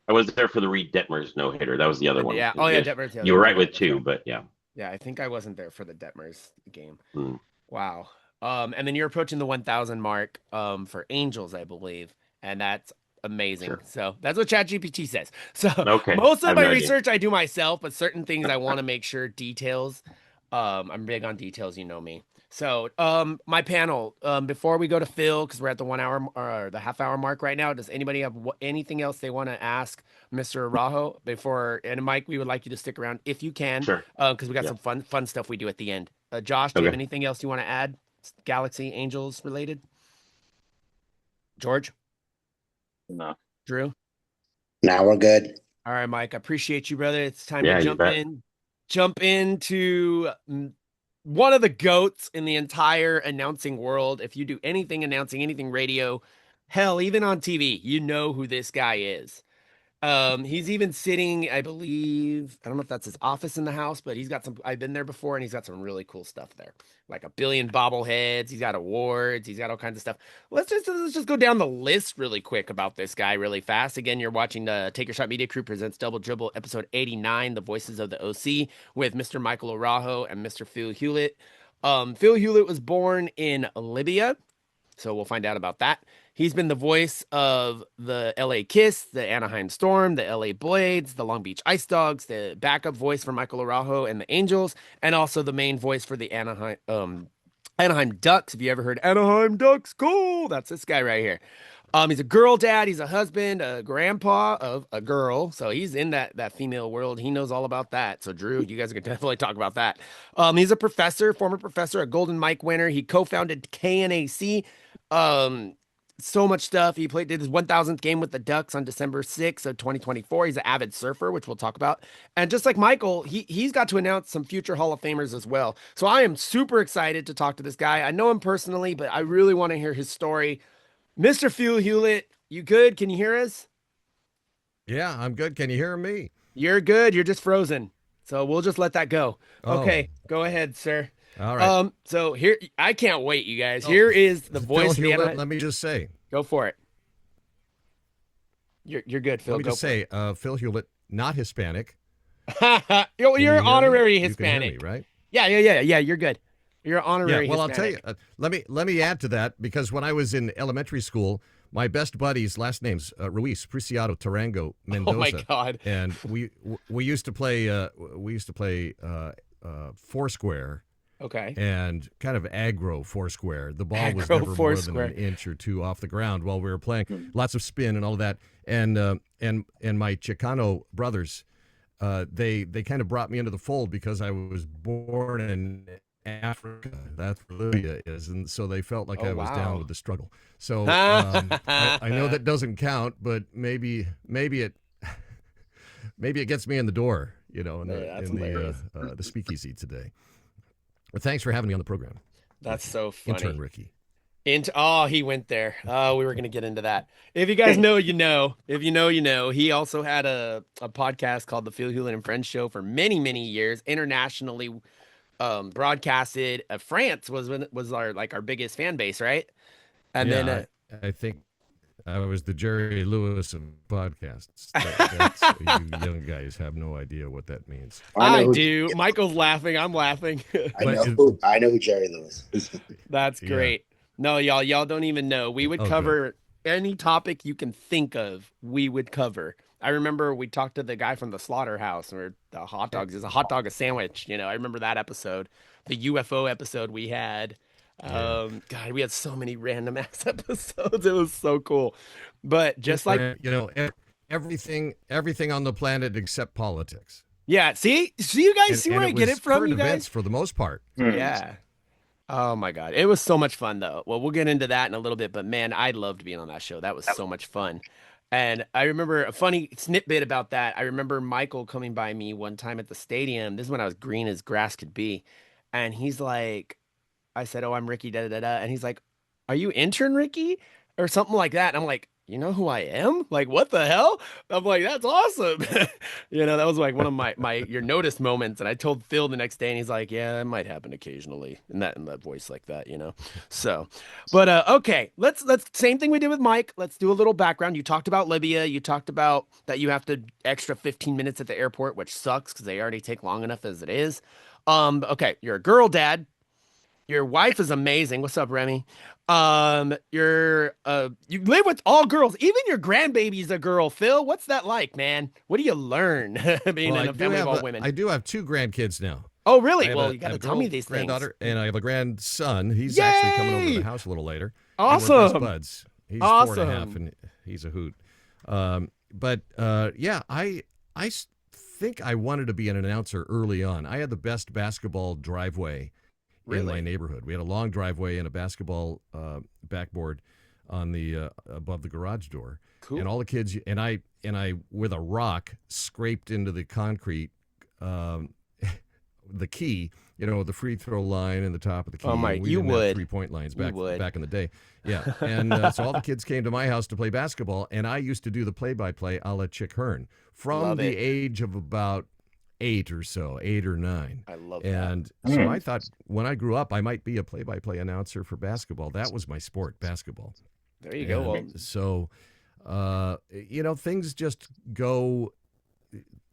I was there for the Reed Detmers no hitter. That was the other one. Yeah. Oh yeah, Yes, Detmers. Yeah, you there were was right one. with That's two, right. but yeah. Yeah, I think I wasn't there for the Detmers game. Mm, Wow. And then you're approaching the 1,000 mark for Angels, I believe, and that's amazing. sure. So that's what ChatGPT says. So Okay. most I of have my no idea. research I do myself, but certain things I want to make sure details. I'm big on details, you know me. So my panel, before we go to Phil, because we're at the 1 hour or the half-hour mark right now, does anybody have anything else they want to ask Mr. Araujo before? And Mike, we would like you to stick around if you can, Sure. because we got Yeah. some fun stuff we do at the end. Josh, do you have Okay. anything else you want to add? Galaxy Angels related? George? No. Drew? Now we're good. All right, Mike. I appreciate you, brother. It's time Yeah, to you bet. jump into one of the goats in the entire announcing world. If you do anything announcing, anything radio, hell, even on TV, you know who this guy is. He's even sitting, I believe, I don't know if that's his office in the house, but he's got some, I've been there before and he's got some really cool stuff there. Like a billion bobbleheads, he's got awards, he's got all kinds of stuff. Let's just go down the list really quick about this guy really fast. Again, you're watching the Take Your Shot Media Crew presents Double Dribble episode 89, The Voices of the OC, with Mr. Michael Araujo and Mr. Phil Hulett. Phil Hulett was born in Libya, so we'll find out about that. He's been the voice of the LA Kiss, the Anaheim Storm, the LA Blades, the Long Beach Ice Dogs, the backup voice for Michael Araujo and the Angels, and also the main voice for the Anaheim Ducks. Have you ever heard Anaheim Ducks? Cool. That's this guy right here. He's a girl dad, he's a husband, a grandpa of a girl. So he's in that female world. He knows all about that. So Drew, you guys are gonna definitely talk about that. He's a professor, former professor, a Golden Mike winner. He co-founded KNAC. Um, so much stuff. He did his 1,000th game with the Ducks on December 6th of 2024. He's an avid surfer, which we'll talk about. And just like Michael, he's got to announce some future Hall of Famers as well. So I am super excited to talk to this guy. I know him personally, but I really want to hear his story. Mr. Phil Hulett, you good? Can you hear us? Yeah, I'm good. Can you hear me? You're good. You're just frozen. So we'll just let that go. Oh. Okay, go ahead, sir. All right. So here, I can't wait, you guys. Oh, Here is the Phil voice of the Hulett, Anaheim. let me just say. Go for it. You're good, Phil. Let me Go just for it. say, Phil Hulett, not Hispanic. You're Can you hear me? honorary You can Hispanic. hear me, right? Yeah. You're good. You're Yeah. honorary Well, Hispanic. I'll tell you. Let me add to that because when I was in elementary school, my best buddy's last name's Ruiz Preciado Tarango Mendoza. Oh my God. And we used to play foursquare. Okay. And kind of aggro foursquare. The ball was Aggro never foursquare. more than an inch or two off the ground while we were playing. Lots of spin and all of that. And my Chicano brothers, they kind of brought me into the fold because I was born in Africa. That's where Libya is, and so they felt like I was down with the struggle. So I know that doesn't count, but maybe it gets me in the door, in the speakeasy today. But thanks for having me on the program. That's so funny. Intern Ricky. He went there. Oh, we were gonna get into that. If you guys know, you know. If you know, you know. He also had a podcast called the Phil Hulett and Friends Show for many, many years, internationally broadcasted. France was our biggest fan base, right? And then I think I was the Jerry Lewis of podcasts. You young guys have no idea what that means. I do. Michael's laughing. I'm laughing. I know who Jerry Lewis is. That's great. No, y'all don't even know. We would cover any topic you can think of. We would cover. I remember we talked to the guy from the slaughterhouse where the hot dogs is a hot dog, a sandwich. I remember that episode, the UFO episode we had. God, we had so many random ass episodes. It was so cool. But just like everything on the planet except politics. Yeah, see you guys see where I get it from, current you guys? events for the most part. Yeah. Oh my God. It was so much fun though. Well, we'll get into that in a little bit, but man, I loved being on that show. That was so much fun. And I remember a funny snippet about that. I remember Michael coming by me one time at the stadium. This is when I was green as grass could be. And he's like, I said, "Oh, I'm Ricky, da da da da." And he's like, "Are you intern Ricky?" Or something like that. And I'm like, you know who I am? Like, what the hell? I'm like, that's awesome. That was like one of my your notice moments. And I told Phil the next day, and he's like, yeah, it might happen occasionally in that voice like that. So, but okay, let's same thing we did with Mike. Let's do a little background. You talked about Libya. You talked about that you have to extra 15 minutes at the airport, which sucks because they already take long enough as it is. Okay, you're a girl dad. Your wife is amazing. What's up, Remy? You live with all girls. Even your grandbaby's a girl, Phil. What's that like, man? What do you learn being Well, in a family of all women? I do have two grandkids now. Oh, really? Well, you got to tell me these things. Granddaughter, and I have a grandson. He's Yay! actually coming over to the house a little later. Awesome. We're best buds. He's Awesome. 4.5, and he's a hoot. Yeah, I think I wanted to be an announcer early on. I had the best basketball driveway in my neighborhood. We had a long driveway and a basketball backboard on the above the garage door. Cool. And all the kids and I with a rock scraped into the concrete the key, the free throw line and the top of the key. Oh my, you would 3-point lines back in the day. Yeah. And so all the kids came to my house to play basketball, and I used to do the play-by-play a la Chick Hearn from the age of about 8 or 9. I love that. And so I thought when I grew up, I might be a play-by-play announcer for basketball. That was my sport, basketball. There you go. Well, so, things just go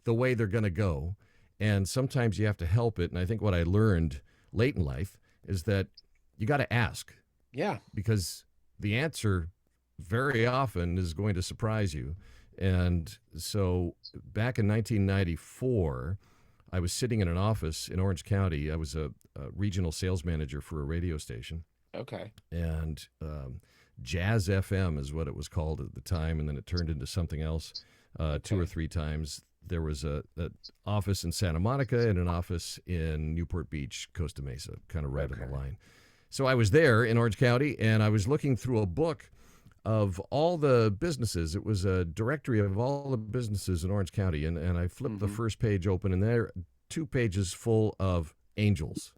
the way they're going to go. And sometimes you have to help it. And I think what I learned late in life is that you got to ask. Yeah. Because the answer very often is going to surprise you. And so back in 1994, I was sitting in an office in Orange County. I was a regional sales manager for a radio station. Okay. And Jazz FM is what it was called at the time. And then it turned into something else 2 or 3 times. There was an office in Santa Monica and an office in Newport Beach, Costa Mesa, kind of right on the line. So I was there in Orange County, and I was looking through a book of all the businesses. It was a directory of all the businesses in Orange County, and I flipped the first page open, and there 2 pages full of angels.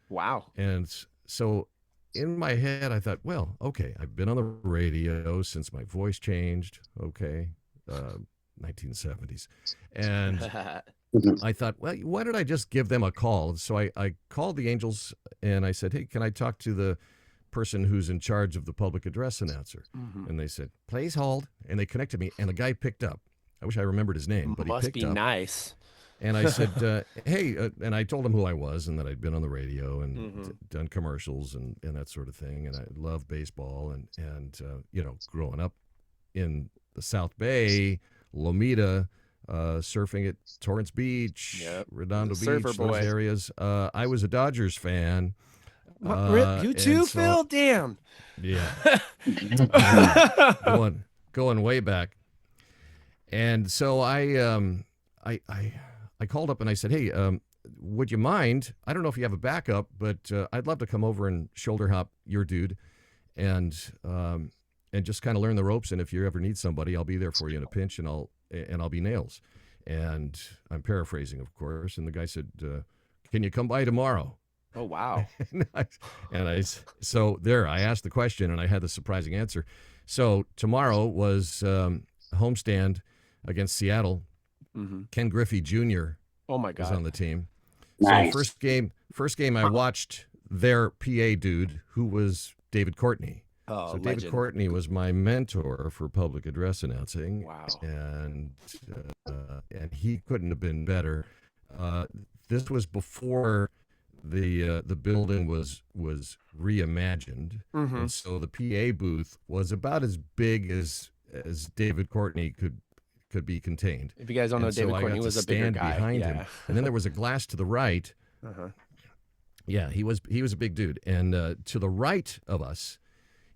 Wow. And so in my head, I thought, well, okay, I've been on the radio since my voice changed. Okay. 1970s. And I thought, well, why don't I just give them a call? So I called the Angels and I said, hey, can I talk to the person who's in charge of the public address announcer? And they said, please hold. And they connected me, and the guy picked up. I wish I remembered his name, but he picked up. Must be nice. And I said, hey, and I told him who I was and that I'd been on the radio and done commercials and that sort of thing. And I love baseball and growing up in the South Bay, Lomita, surfing at Torrance Beach, Redondo Beach, those areas. I was a Dodgers fan. You too, Phil? Damn. Yeah. going way back. And so I called up and I said, hey, would you mind? I don't know if you have a backup, but I'd love to come over and shoulder hop your dude and just kind of learn the ropes. And if you ever need somebody, I'll be there for you in a pinch, and I'll be nails. And I'm paraphrasing, of course. And the guy said, can you come by tomorrow? Oh, wow. So there, I asked the question and I had the surprising answer. So tomorrow was homestand against Seattle. Ken Griffey Jr. Oh my God. was on the team. Nice. So first game I watched their PA dude, who was David Courtney. Oh, so legend. David Courtney was my mentor for public address announcing. Wow. And he couldn't have been better. This was before the building was reimagined, and so the PA booth was about as big as David Courtney could be contained. If you guys don't know, David Courtney was a bigger guy behind him, and then there was a glass to the right. Yeah, he was a big dude, and to the right of us,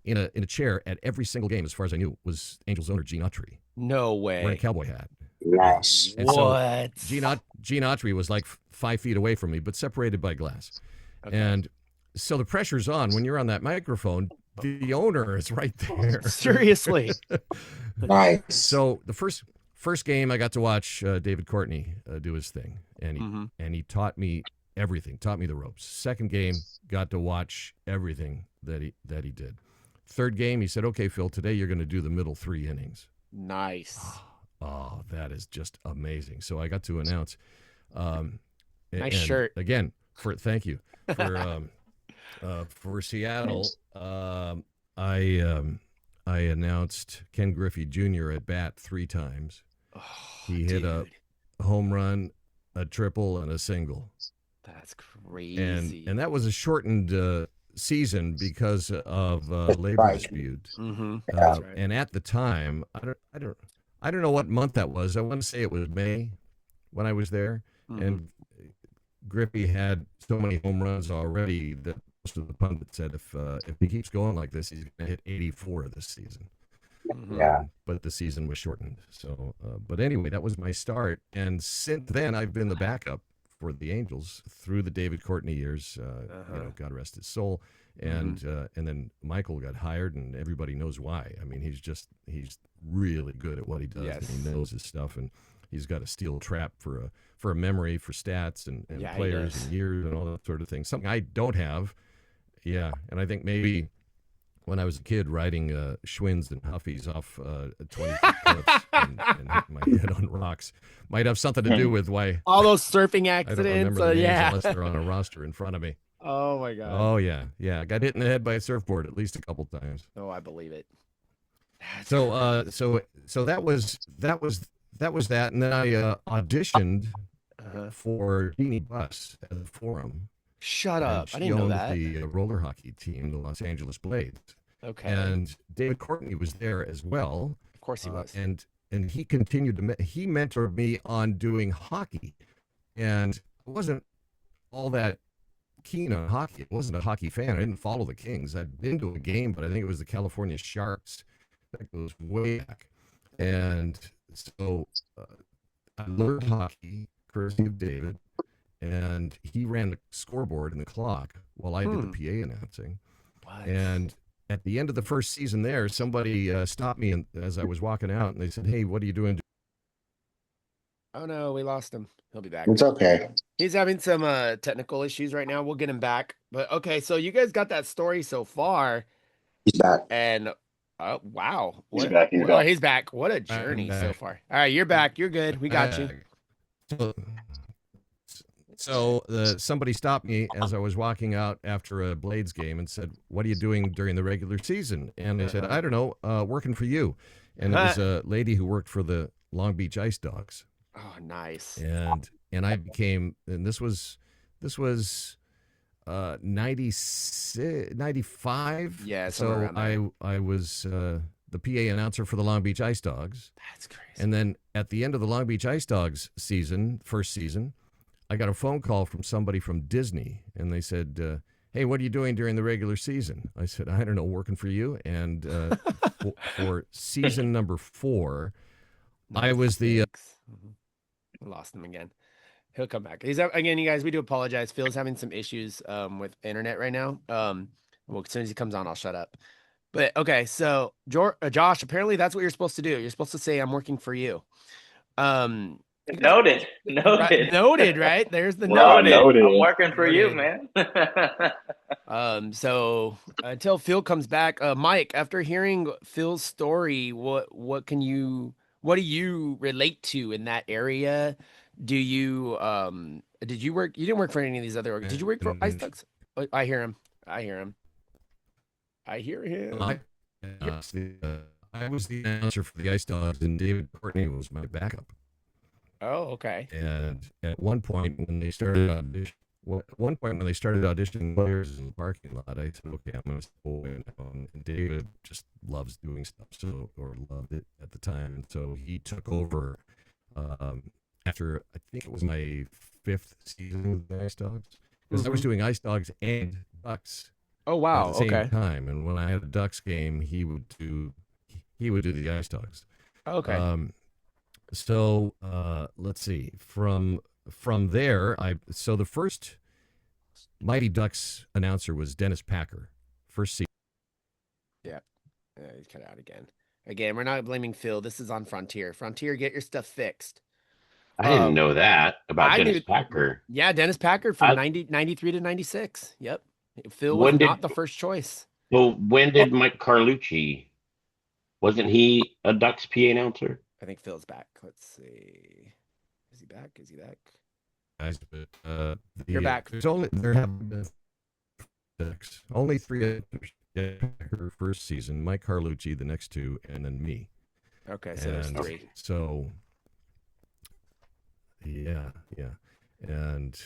in a chair at every single game, as far as I knew, was Angels owner Gene Autry. No way. Wearing a cowboy hat. Nice. And what? So Gene Autry was like 5 feet away from me, but separated by glass. Okay. And so the pressure's on when you're on that microphone. The owner is right there. Seriously. Nice. So the first game, I got to watch David Courtney do his thing, and he taught me everything, taught me the ropes. Second game, got to watch everything that he did. third game, he said, "Okay, Phil, today you're going to do the middle 3 innings." Nice. Oh, that is just amazing. So I got to announce. Nice and shirt. Again, thank you for Seattle. I announced Ken Griffey Jr. at bat 3 times. Oh, he hit a home run, a triple, and a single. That's crazy. And that was a shortened season because of labor dispute. That's right. And at the time, I don't know what month that was. I want to say it was May when I was there, and Griffey had so many home runs already that most of the pundits said if he keeps going like this, he's going to hit 84 this season. Yeah. But the season was shortened. So, but anyway, that was my start, and since then I've been the backup for the Angels through the David Courtney years. God rest his soul. And then Michael got hired, and everybody knows why. I mean, he's really good at what he does. Yes. And he knows his stuff, and he's got a steel trap for a memory for stats and players and years and all that sort of thing. Something I don't have. Yeah, and I think maybe when I was a kid riding Schwinns and Huffies off 20-foot cliffs and hitting my head on rocks might have something to do with why all those surfing I don't accidents. remember the names unless they're on a roster in front of me. Oh my God. Oh yeah. I got hit in the head by a surfboard at least a couple times. Oh, I believe it. So that was that, and then I auditioned for Jeannie Buss at the Forum. Shut up! I She didn't know owned that. the roller hockey team, the Los Angeles Blades. Okay. And David Courtney was there as well. Of course he was. And he continued he mentored me on doing hockey, and I wasn't all that keen on hockey. I wasn't a hockey fan. I didn't follow the Kings. I'd been to a game, but I think it was the California Sharks. That goes way back. And so I learned hockey, courtesy of David, and he ran the scoreboard and the clock while I did the PA announcing. What? And at the end of the first season there, somebody stopped me as I was walking out, and they said, "Hey, what are you doing?" Oh no, we lost him. He'll be back. It's okay. He's having some technical issues right now. We'll get him back. But okay, so you guys got that story so far. He's back. And wow. He's back. He's back. What a journey so far. All right, you're back. You're good. We got you. So somebody stopped me as I was walking out after a Blades game and said, "What are you doing during the regular season?" And I said, "I don't know, working for you." And it was a lady who worked for the Long Beach Ice Dogs. Oh, nice. And I became, and this was 96, 95. Yeah. So I was the PA announcer for the Long Beach Ice Dogs. That's crazy. And then at the end of the Long Beach Ice Dogs first season, I got a phone call from somebody from Disney, and they said, "Hey, what are you doing during the regular season?" I said, "I don't know, working for you." And for season number 4, I was the... Lost him again. He'll come back. He's again, you guys. We do apologize. Phil's having some issues with internet right now. Well, as soon as he comes on, I'll shut up. But okay, so Josh, apparently that's what you're supposed to do. You're supposed to say, "I'm working for you." Noted. Right, noted, right? There's the Noted. Noted. I'm working for you, man. So until Phil comes back, Mike, after hearing Phil's story, what do you relate to in that area? Do you did you work? You didn't work for any of these other did you work for Ice Ducks? I hear him. I hear him. I was the announcer for the Ice Dogs, and David Courtney was my backup. Oh, okay. And at one point when they started auditioning players in the parking lot, I said, "Okay, I'm going to step away now." And David just loves doing stuff, or loved it at the time, and so he took over after I think it was my 5th season with the Ice Dogs, because I was doing Ice Dogs and Ducks. Oh wow! At the same time, and when I had a Ducks game, he would do the Ice Dogs. Okay. So let's see. From there, so the first Mighty Ducks announcer was Dennis Packer. First season. Yeah, he's cut out again. Again, we're not blaming Phil. This is on Frontier. Frontier, get your stuff fixed. I didn't know that about Dennis Packer. Yeah, Dennis Packer from 93 to 96. Yep. Phil was not the first choice. Well, when did Mike Carlucci? Wasn't he a Ducks PA announcer? I think Phil's back. Let's see. Is he back? Is he back? Guys, but You're back. there have been only 3 her first season, Mike Carlucci, the next 2, and then me. Okay, so there's 3. So yeah. And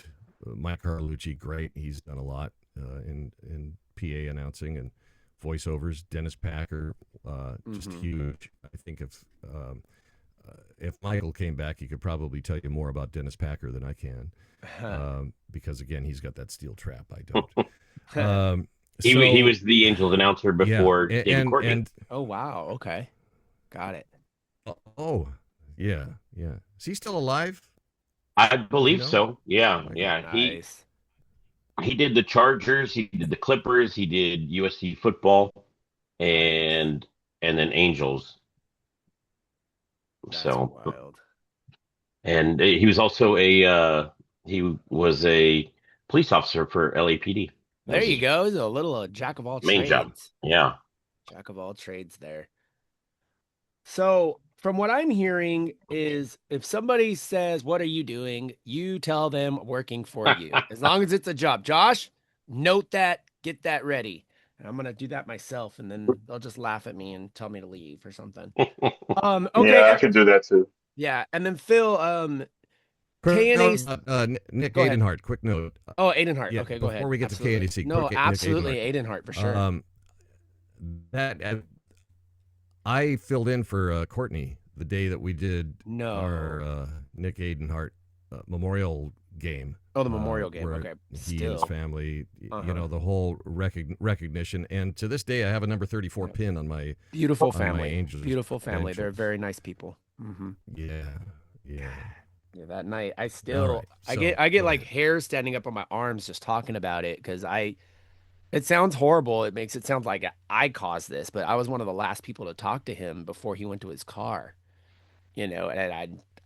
Mike Carlucci, great. He's done a lot in PA announcing and voiceovers. Dennis Packer, just huge. I think if Michael came back, he could probably tell you more about Dennis Packer than I can, because again, he's got that steel trap. I don't. He was the Angels announcer before David Courtney. Oh wow, okay, got it. Oh yeah. Is he still alive? I believe so. Yeah. Nice. He did the Chargers, he did the Clippers, he did USC football, and then Angels. That's so wild. And he was also a police officer for LAPD. There you go. He's a little jack of all main trades. Job. Yeah. Jack of all trades there. So from what I'm hearing is if somebody says, "What are you doing?" you tell them working for you. As long as it's a job. Josh, note that, get that ready. And I'm going to do that myself, and then they'll just laugh at me and tell me to leave or something. Okay. Yeah, I can do that too. Yeah. And then Phil, KNAC, Nick Aidenhart, quick note. Oh, Aidenhart. Yeah, okay, go ahead. Before we get absolutely. to KNAC. No, absolutely. Aidenhart for sure. I filled in for Courtney the day that we did our Nick Aidenhart memorial game. Oh, the memorial game. Okay. He and his family, the whole recognition. And to this day, I have a number 34 pin on my beautiful on family. my Angels beautiful family. Angels. They're very nice people. Yeah. Yeah, that night I still I get like hair standing up on my arms just talking about it because it sounds horrible. It makes it sound like I caused this, but I was one of the last people to talk to him before he went to his car. And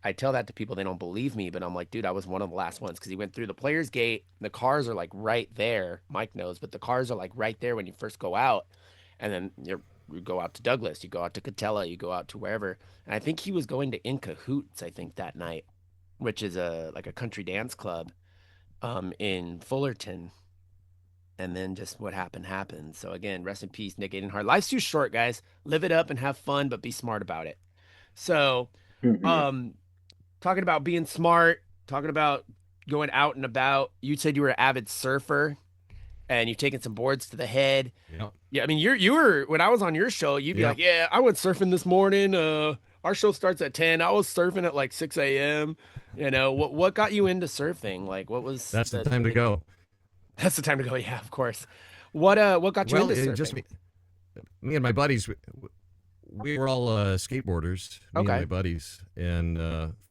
I tell that to people, they don't believe me, but I'm like, dude, I was one of the last ones because he went through the players' gate. The cars are like right there. Mike knows, but the cars are like right there when you first go out, and then you go out to Douglas, you go out to Catella, you go out to wherever. And I think he was going to In Cahoots, I think that night, which is a country dance club in Fullerton. And then just what happened. So again, rest in peace, Nick Aidenhart. Life's too short, guys. Live it up and have fun, but be smart about it. So talking about being smart, talking about going out and about, you said you were an avid surfer and you've taken some boards to the head. Yeah, I mean, you were, when I was on your show, you'd be like, yeah, I went surfing this morning. Our show starts at 10. I was surfing at like 6 a.m. What got you into surfing? Like, what was That's the time to go. That's the time to go. Yeah, of course. What got you into surfing? Just me and my buddies. We were all skateboarders. Me and my buddies, and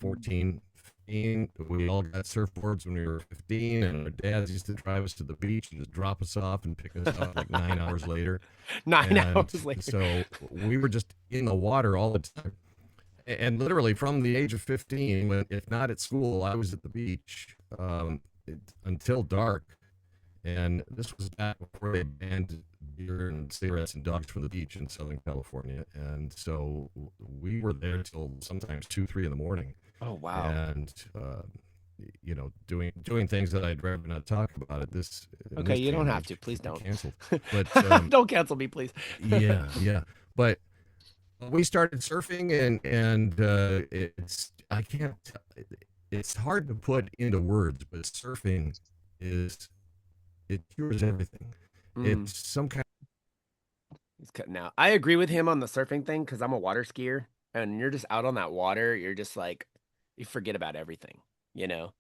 14, 15. We all got surfboards when we were 15, and our dads used to drive us to the beach and just drop us off and pick us up like 9 hours later. 9 hours later. So we were just in the water all the time. And literally from the age of 15, if not at school, I was at the beach until dark. And this was back before they banned beer and cigarettes and dogs from the beach in Southern California. And so we were there till sometimes 2, 3 in the morning. Oh, wow. And, doing things that I'd rather not talk about at this. Okay, you don't have to. Please don't. Cancel. But don't cancel me, please. Yeah. But we started surfing, and it's hard to put into words, but surfing it cures everything. It's some kind He's cutting out. I agree with him on the surfing thing because I'm a water skier, and you're just out on that water. You're just like, you forget about everything,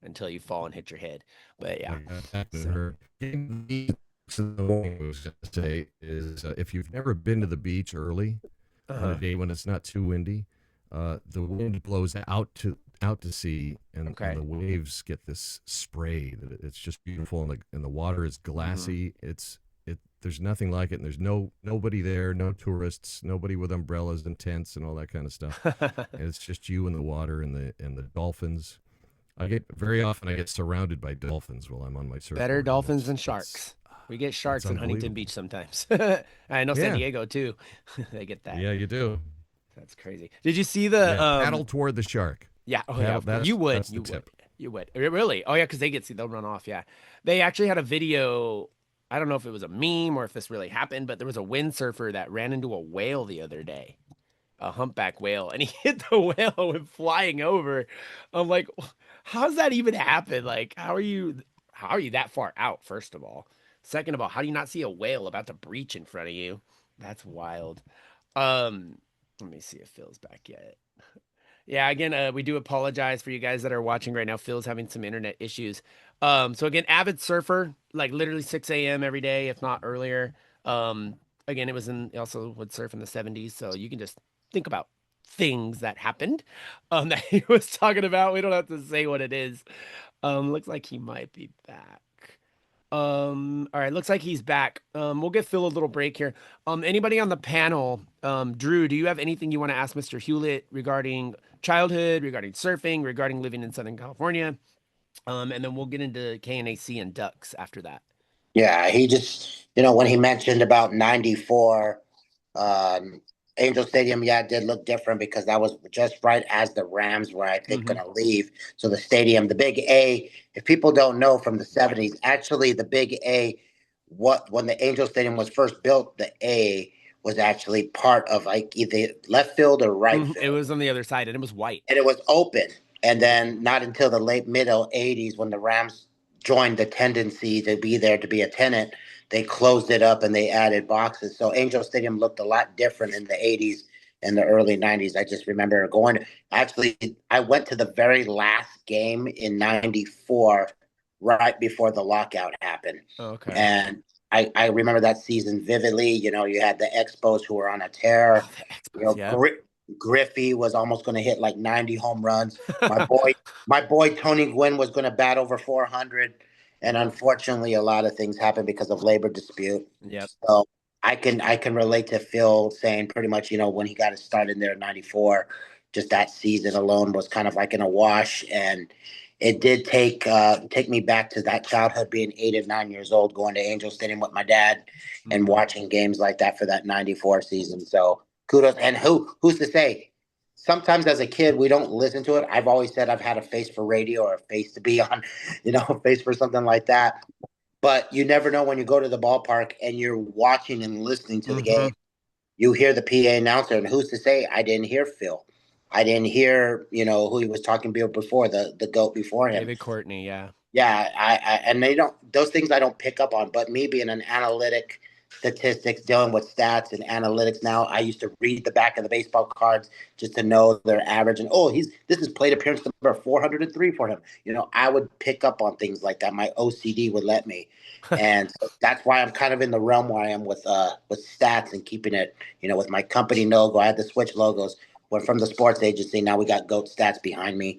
until you fall and hit your head. But yeah. I was going to say is if you've never been to the beach early on a day when it's not too windy, the wind blows out to sea, and the waves get this spray that it's just beautiful, and the water is glassy. There's nothing like it, and there's nobody there, no tourists, nobody with umbrellas and tents and all that kind of stuff. And it's just you and the water and the dolphins. I get surrounded by dolphins while I'm on my surfboard. Better dolphins than sharks. We get sharks That's in Huntington unbelievable. Beach sometimes. I know San Yeah. Diego too. They get that. Yeah, you do. That's crazy. Did you see the Yeah, paddle toward the shark. yeah, oh yeah, Paddle. of course. You would. That's the You would. tip. You would. Really? Oh yeah, because they get see they'll run off, yeah. They actually had a video. I don't know if it was a meme or if this really happened, but there was a windsurfer that ran into a whale the other day, a humpback whale, and he hit the whale and went flying over. I'm like, how's that even happen? Like, how are you that far out, first of all? Second of all, how do you not see a whale about to breach in front of you? That's wild. Let me see if Phil's back yet. Yeah, again, we do apologize for you guys that are watching right now. Phil's having some internet issues. So again, avid surfer, like literally 6 a.m. every day, if not earlier. Again, it was in also would surf in the 70s, so you can just think about things that happened that he was talking about. We don't have to say what it is. Looks like he might be back. All right, looks like he's back. We'll give Phil a little break here. Anybody on the panel, Drew, do you have anything you want to ask Mr. Hulett regarding childhood, regarding surfing, regarding living in Southern California? And then we'll get into KNAC and ducks after that. Yeah, he just, when he mentioned about 94, Angel Stadium, yeah, it did look different because that was just right as the Rams were, I think, going to leave. So the stadium, the Big A, if people don't know from the 70s, actually the Big A, when the Angel Stadium was first built, the A was actually part of like either left field or right field. It was on the other side and it was white. And it was open. And then not until the late middle 80s when the Rams joined the tendency to be there to be a tenant, they closed it up and they added boxes. So Angel Stadium looked a lot different in the 80s and the early 90s. I just remember actually, I went to the very last game in 94, right before the lockout happened. Okay. And I remember that season vividly. You had the Expos who were on a tear. Griffey was almost going to hit like 90 home runs. My boy Tony Gwynn was going to bat over 400, and unfortunately, a lot of things happened because of labor dispute. Yep. So I can relate to Phil saying pretty much, when he got his start in there in '94, just that season alone was kind of like in a wash, and it did take me back to that childhood, being 8 and 9 years old, going to Angel Stadium with my dad and watching games like that for that '94 season. So kudos. And who's to say? Sometimes as a kid, we don't listen to it. I've always said I've had a face for radio or a face to be on, a face for something like that. But you never know when you go to the ballpark and you're watching and listening to the game. You hear the PA announcer, and who's to say I didn't hear Phil? I didn't hear, who he was talking about before, the GOAT before him. David Courtney, yeah. Yeah, and those things I don't pick up on. But me being an analytic, statistics, dealing with stats and analytics now, I used to read the back of the baseball cards just to know their average. And this is plate appearance number 403 for him. I would pick up on things like that. My OCD would let me, and so that's why I'm kind of in the realm where I am with stats and keeping it. With my company logo, I had to switch logos. Went from the sports agency. Now we got GOAT Stats behind me,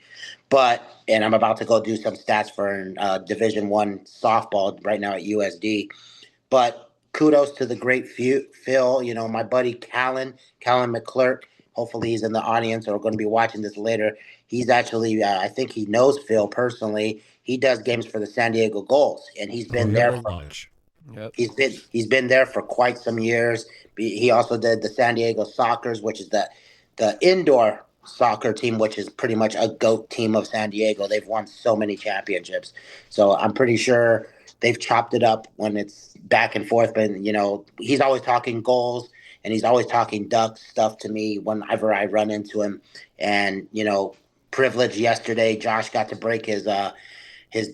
and I'm about to go do some stats for Division I softball right now at USD. But kudos to the great Phil. My buddy Callan McClurk. Hopefully he's in the audience or going to be watching this later. He's actually, I think he knows Phil personally. He does games for the San Diego Gulls, and he's been there. Yep. He's been there for quite some years. He also did the San Diego Sockers, which is the indoor soccer team, which is pretty much a GOAT team of San Diego. They've won so many championships. So I'm pretty sure they've chopped it up when it's back and forth. But, he's always talking goals and he's always talking duck stuff to me whenever I run into him. And, privilege yesterday, Josh got to break his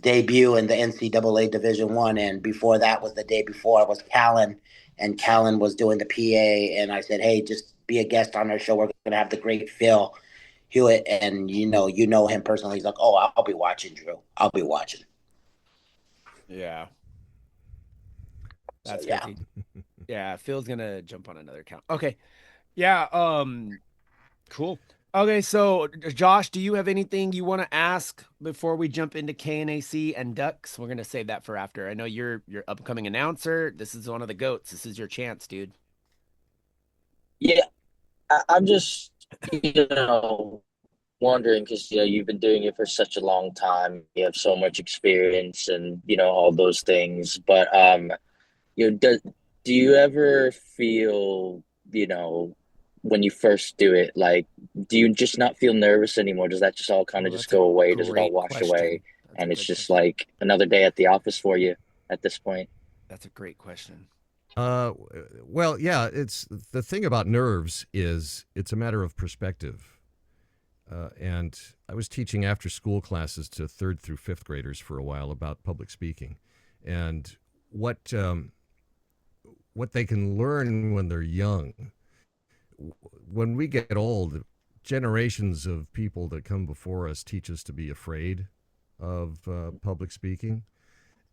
debut in the NCAA Division I. And before that was the day before was Callan. And Callan was doing the PA. And I said, hey, just be a guest on our show. We're going to have the great Phil Hulett. And, you know him personally. He's like, oh, I'll be watching, Drew. I'll be watching. Yeah. That's crazy. Yeah, Phil's going to jump on another account. Okay. Yeah, cool. Okay, so Josh, do you have anything you want to ask before we jump into KNAC and ducks? We're going to save that for after. I know you're upcoming announcer. This is one of the GOATs. This is your chance, dude. Yeah, I'm just, wondering because, you've been doing it for such a long time. You have so much experience and, all those things. But Do you ever feel, you know, when you first do it, like, do you just not feel nervous anymore? Does that just all kind Oh, of just that's a go away? Does it all great wash away? question. That's a And it's good just question. like another day at the office for you at this point? That's a great question. Uh, well, yeah, it's the thing about nerves is it's a matter of perspective. And I was teaching after school classes to third through fifth graders for a while about public speaking, and what what they can learn when they're young. When we get old, generations of people that come before us teach us to be afraid of public speaking,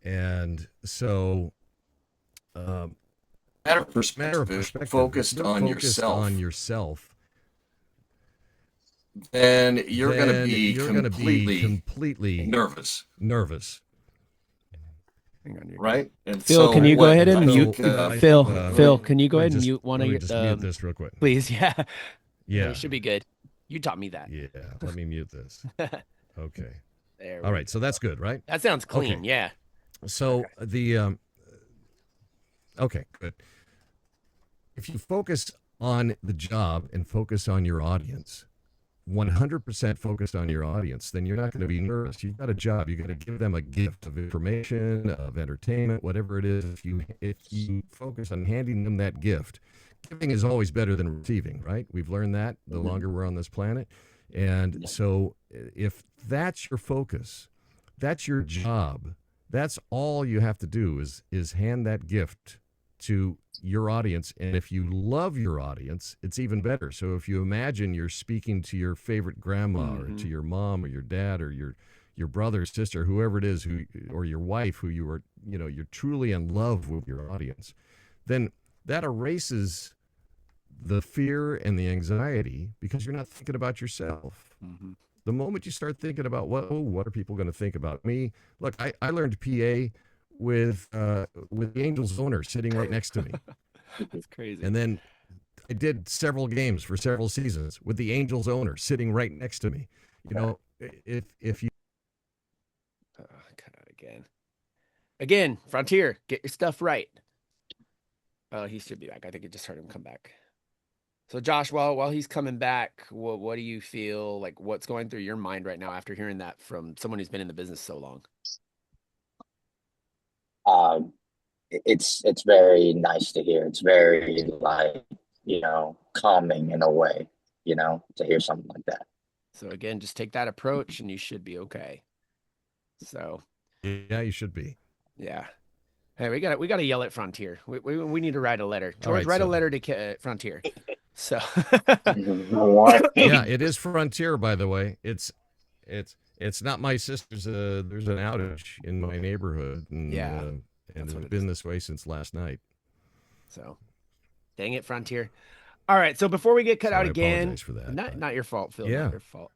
and so Matter of matter of perspective, if you're perspective. If focused you're on focused on yourself, yourself, then you're going to then be you're going to be completely completely nervous, nervous. Hang on, right? And Phil, so can you go what ahead I and mute? think, Phil, can you go Let me ahead and just mute one let of me your just mute this real quick. please? Yeah. Yeah, It should be good. You taught me that. yeah. Let me mute this. Okay. There All we right. So that's good, right? That sounds clean. Okay. Yeah. So Okay. the okay, good. If you focus on the job and focus on your audience, 100% focused on your audience, then you're not going to be nervous. You've got a job. You got to give them a gift of information, of entertainment, whatever it is. If you focus on handing them that gift, giving is always better than receiving, right? We've learned that the longer we're on this planet. And so if that's your focus, that's your job. That's all you have to do is hand that gift to your audience. And if you love your audience, it's even better. So if you imagine you're speaking to your favorite grandma or to your mom or your dad or your brother, sister, whoever it is, who or your wife, who you are, you're truly in love with your audience, then that erases the fear and the anxiety because you're not thinking about yourself. The moment you start thinking about what are people going to think about me? Look, I learned PA with the Angels owner sitting right next to me. That's crazy. And then I did several games for several seasons with the Angels owner sitting right next to me. If you Cut out again. Again, Frontier, get your stuff right. Oh, he should be back. I think I just heard him come back. So, Josh, while he's coming back, what do you feel like? What's going through your mind right now after hearing that from someone who's been in the business so long? It's very nice to hear. It's very like, calming in a way, to hear something like that. So again, just take that approach, and you should be okay. So, yeah, you should be. yeah. Hey, we got to yell at Frontier. We need to write a letter. George, right, write a so- letter to Frontier. So, What? Yeah, it is Frontier, by the way. It's not my sister's. There's an outage in my neighborhood, and Yeah, and that's what it's it been is. this way since last night. so, dang it, Frontier. All right. So before we get cut So out I again, apologize for that, but- not your fault, Phil. Yeah. Not your fault.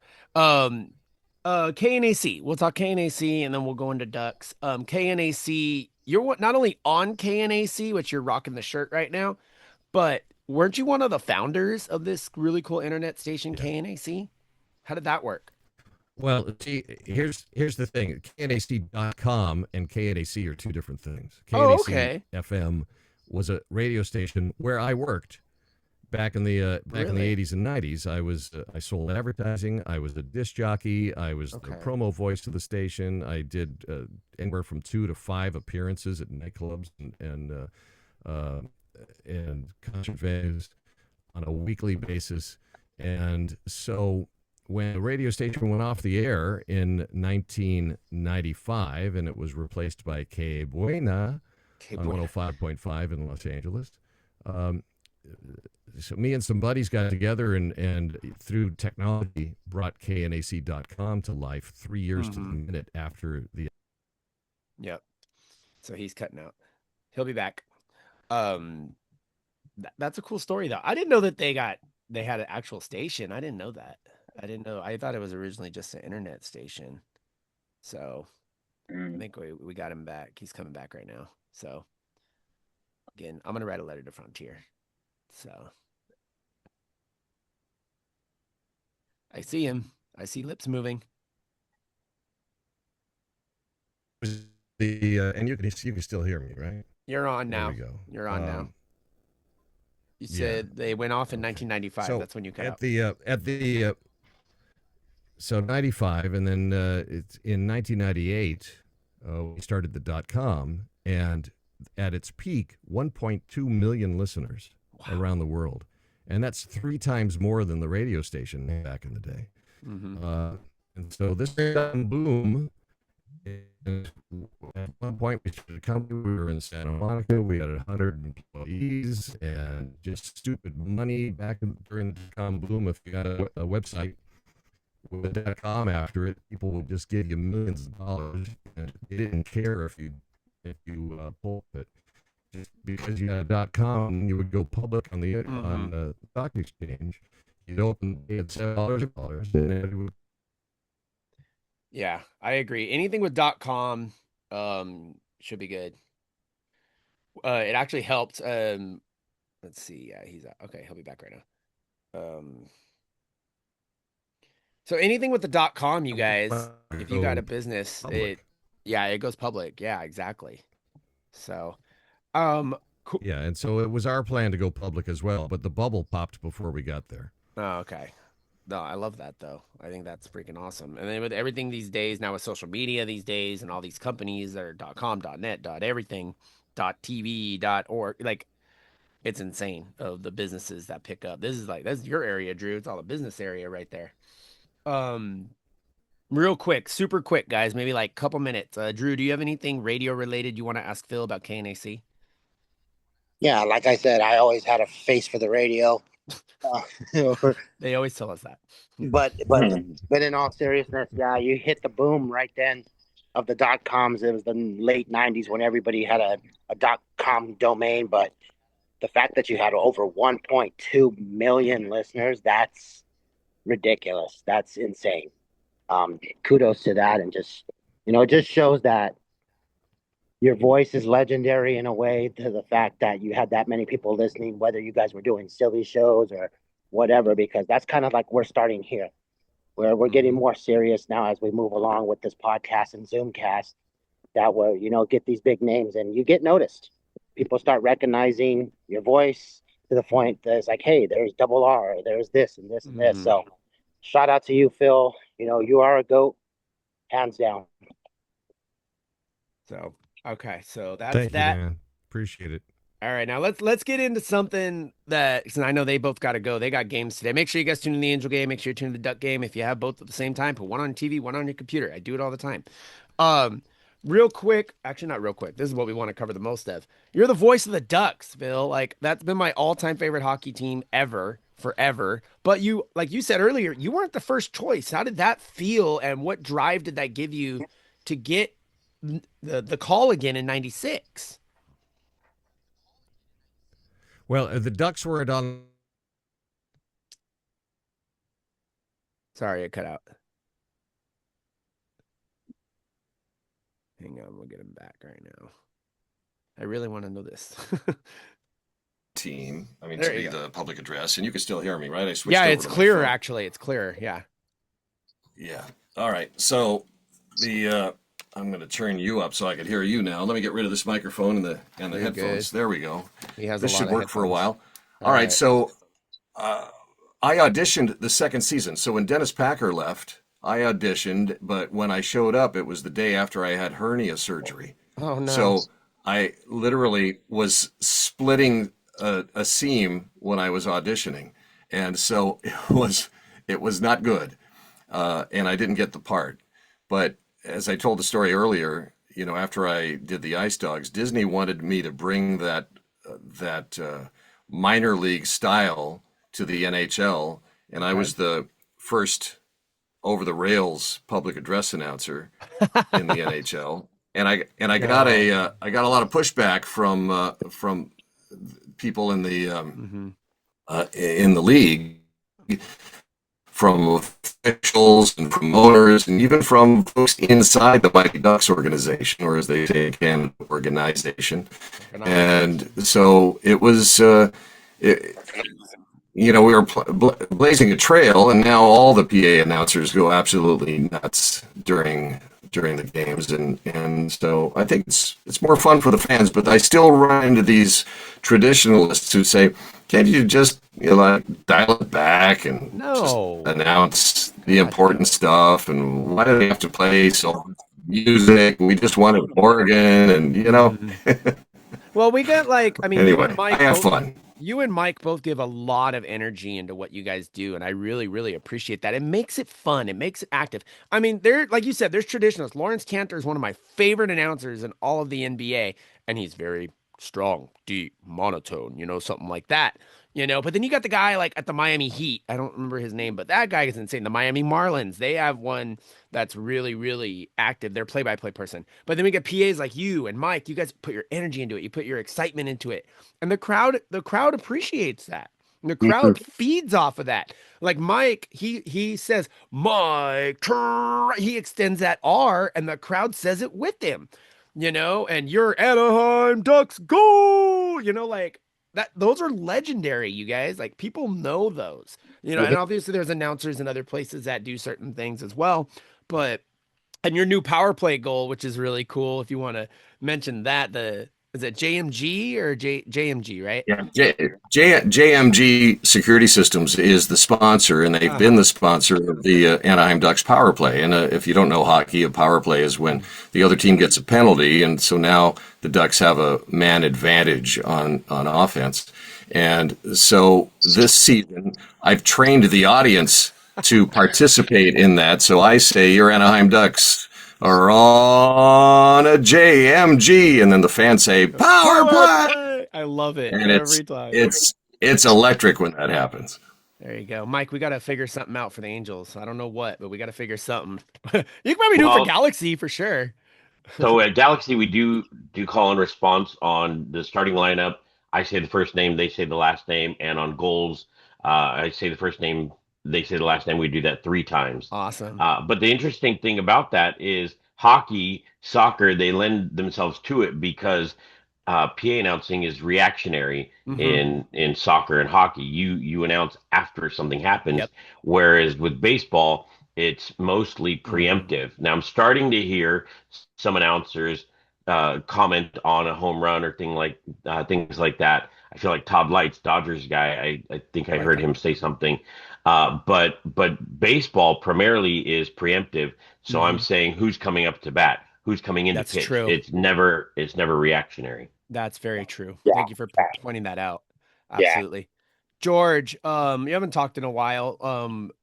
KNAC. We'll talk KNAC, and then we'll go into Ducks. KNAC. You're not only on KNAC, which you're rocking the shirt right now, but weren't you one of the founders of this really cool internet station, KNAC? How did that work? Well, see, here's the thing. KNAC.com and KNAC are two different things. Oh, KNAC okay. FM was a radio station where I worked back in the Really? 80s and 90s. I sold advertising. I was a disc jockey. I was Okay. the promo voice of the station. I did anywhere from 2 to 5 appearances at nightclubs and concert venues on a weekly basis. And so when the radio station went off the air in 1995 and it was replaced by Que Buena on 105.5 in Los Angeles, so me and some buddies got together and through technology brought KNAC.com to life 3 years to the minute after the. Yep. So he's cutting out. He'll be back. That's a cool story though. I didn't know that they had an actual station. I didn't know that. I didn't know. I thought it was originally just an internet station. So I think we got him back. He's coming back right now. So again, I'm gonna write a letter to Frontier. So I see him. I see lips moving. And you can still hear me, right? You're on There now. we go. You're on now. You yeah. said they went off in 1995. So That's when you cut out. So 95, and then it's in 1998 we started the .com, and at its peak, 1.2 million listeners around the world, and that's 3 times more than the radio station back in the day. And so this boom. And at one point, we started a company. We were in Santa Monica. We had 100 employees and just stupid money back during the .com boom. If you got a website with a .com after it, people would just give you millions of dollars, and they didn't care if you pulled it. Just because you had a .com, and you would go public on the stock exchange, you'd open it at $7, and it would. Yeah, I agree. Anything with .com should be good. It actually helped. Let's see. Yeah, he's okay. He'll be back right now. So anything with the .com, you guys, if you got a business, it goes public. Yeah, exactly. So, cool. Yeah, and so it was our plan to go public as well, but the bubble popped before we got there. Oh, okay. No, I love that though. I think that's freaking awesome. And then with everything these days, now with social media these days, and all these companies that are .com, .net, .everything, .tv, .org, like it's insane of the businesses that pick up. That's your area, Drew. It's all a business area right there. Real quick, super quick, guys. Maybe like a couple minutes. Drew, do you have anything radio related you want to ask Phil about KNAC? Yeah, like I said, I always had a face for the radio. They always tell us that. But in all seriousness, yeah, you hit the boom right then of the .coms. It was the late 90s when everybody had a .com domain. But the fact that you had over 1.2 million listeners, that's ridiculous. That's insane. Kudos to that. And just, it just shows that your voice is legendary in a way, to the fact that you had that many people listening, whether you guys were doing silly shows or whatever, because that's kind of like we're starting here, where we're getting more serious now as we move along with this podcast and Zoomcast, that will, get these big names and you get noticed. People start recognizing your voice to the point that it's like, hey, there's Double R, there's this and this and this. So shout out to you, Phil. You are a GOAT, hands down. So, okay. So that's Thank that. you, man. Appreciate it. All right, now let's get into something that, because I know they both got to go. They got games today. Make sure you guys tune in the Angel game. Make sure you tune in the Duck game. If you have both at the same time, put one on TV, one on your computer. I do it all the time. Real quick, actually not real quick. This is what we want to cover the most of. You're the voice of the Ducks, Phil. Like, that's been my all-time favorite hockey team ever, forever. But you, like you said earlier, you weren't the first choice. How did that feel, and what drive did that give you to get the call again in '96? Well, the Ducks were on. Sorry, it cut out. Hang on, we'll get him back right now. I really want to know this. Team. I mean, There to you be go. the public address, and you can still hear me, right? I switched. Yeah, over it's to my clearer, phone. actually. It's clearer. Yeah. Yeah. All right. So I'm going to turn you up so I can hear you now. Let me get rid of this microphone and the You're headphones. good. There we go. He has This a lot should of work for a headphones. while. All right. So I auditioned the second season. So when Dennis Packer left, I auditioned, but when I showed up, it was the day after I had hernia surgery. Oh no. So I literally was splitting a seam when I was auditioning, and so it was not good, and I didn't get the part. But as I told the story earlier, after I did the Ice Dogs, Disney wanted me to bring that minor league style to the NHL, and I was the first over the rails public address announcer in the NHL. And I got a lot of pushback from people in the league, from officials and promoters, and even from folks inside the Mighty Ducks organization, or as they say again, organization. And so it was, we were blazing a trail, and now all the PA announcers go absolutely nuts during during the games, and so I think it's more fun for the fans. But I still run into these traditionalists who say, "Can't you just dial it back and just announce the important stuff? And why do they have to play so much music? We just want it Oregon, and Well, we get Anyway, I have fun. You and Mike both give a lot of energy into what you guys do, and I really, really appreciate that. It makes it fun. It makes it active. I mean, like you said, there's traditionalists. Lawrence Cantor is one of my favorite announcers in all of the NBA, and he's very strong, deep, monotone, something like that. But then you got the guy like at the Miami Heat. I don't remember his name, but that guy is insane. The Miami Marlins, they have one that's really, really active. They're play-by-play person. But then we get PAs like you and Mike. You guys put your energy into it. You put your excitement into it. And the crowd appreciates that. And the crowd feeds off of that. Like Mike, he says, Mike, he extends that R and the crowd says it with him. And your Anaheim Ducks go, like that. Those are legendary, you guys. Like people know those, and obviously there's announcers in other places that do certain things as well. And your new power play goal, which is really cool. If you want to mention that, is it JMG or JMG, right? Yeah, JMG Security Systems is the sponsor, and they've been the sponsor of the Anaheim Ducks power play. And if you don't know hockey, a power play is when the other team gets a penalty, and so now the Ducks have a man advantage on offense. And so this season, I've trained the audience to participate in that. So I say, your Anaheim Ducks are on a JMG, and then the fans say power play. I love it. And every time. It's electric when that happens. There you go, Mike. We got to figure something out for the Angels. I don't know what, but we got to figure something. You can probably do it for Galaxy for sure. So at Galaxy, we do call and response on the starting lineup. I say the first name, they say the last name, and on goals, I say the first name, they say the last name. We do that 3 times. Awesome. But the interesting thing about that is hockey, soccer, they lend themselves to it because PA announcing is reactionary in soccer and hockey. You announce after something happens, whereas with baseball, it's mostly preemptive. Now I'm starting to hear some announcers comment on a home run or things like that. I feel like Todd Lights, Dodgers guy. I think I heard him say something. But baseball primarily is preemptive. So I'm saying who's coming up to bat, who's coming in to pitch. True. It's never reactionary. That's very true. Yeah. Thank you for pointing that out. Absolutely. Yeah. George, you haven't talked in a while.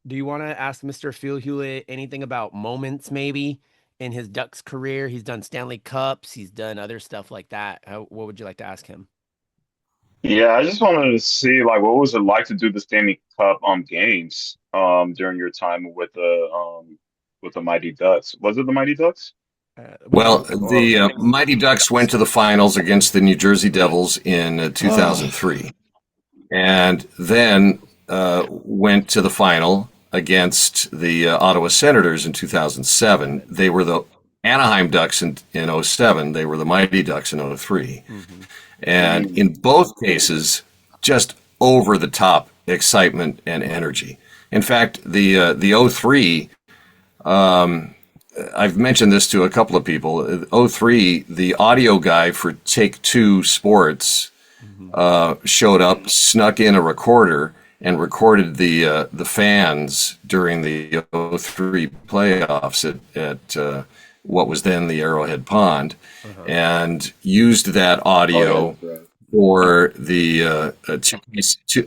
Do you want to ask Mr. Phil Hulett anything about moments maybe in his Ducks career? He's done Stanley Cups. He's done other stuff like that. What would you like to ask him? Yeah, I just wanted to see what was it like to do the Stanley Cup games during your time with the Mighty Ducks. Was it the Mighty Ducks? The Mighty Ducks went to the finals against the New Jersey Devils in 2003, and then went to the final against the Ottawa Senators in 2007. They were the Anaheim Ducks in 2007. They were the Mighty Ducks in 2003. And in both cases, just over the top excitement and energy. In fact, the 2003, I've mentioned this to a couple of people. 2003, the audio guy for Take Two Sports showed up, snuck in a recorder, and recorded the fans during the 2003 playoffs at what was then the Arrowhead Pond, and used that audio for the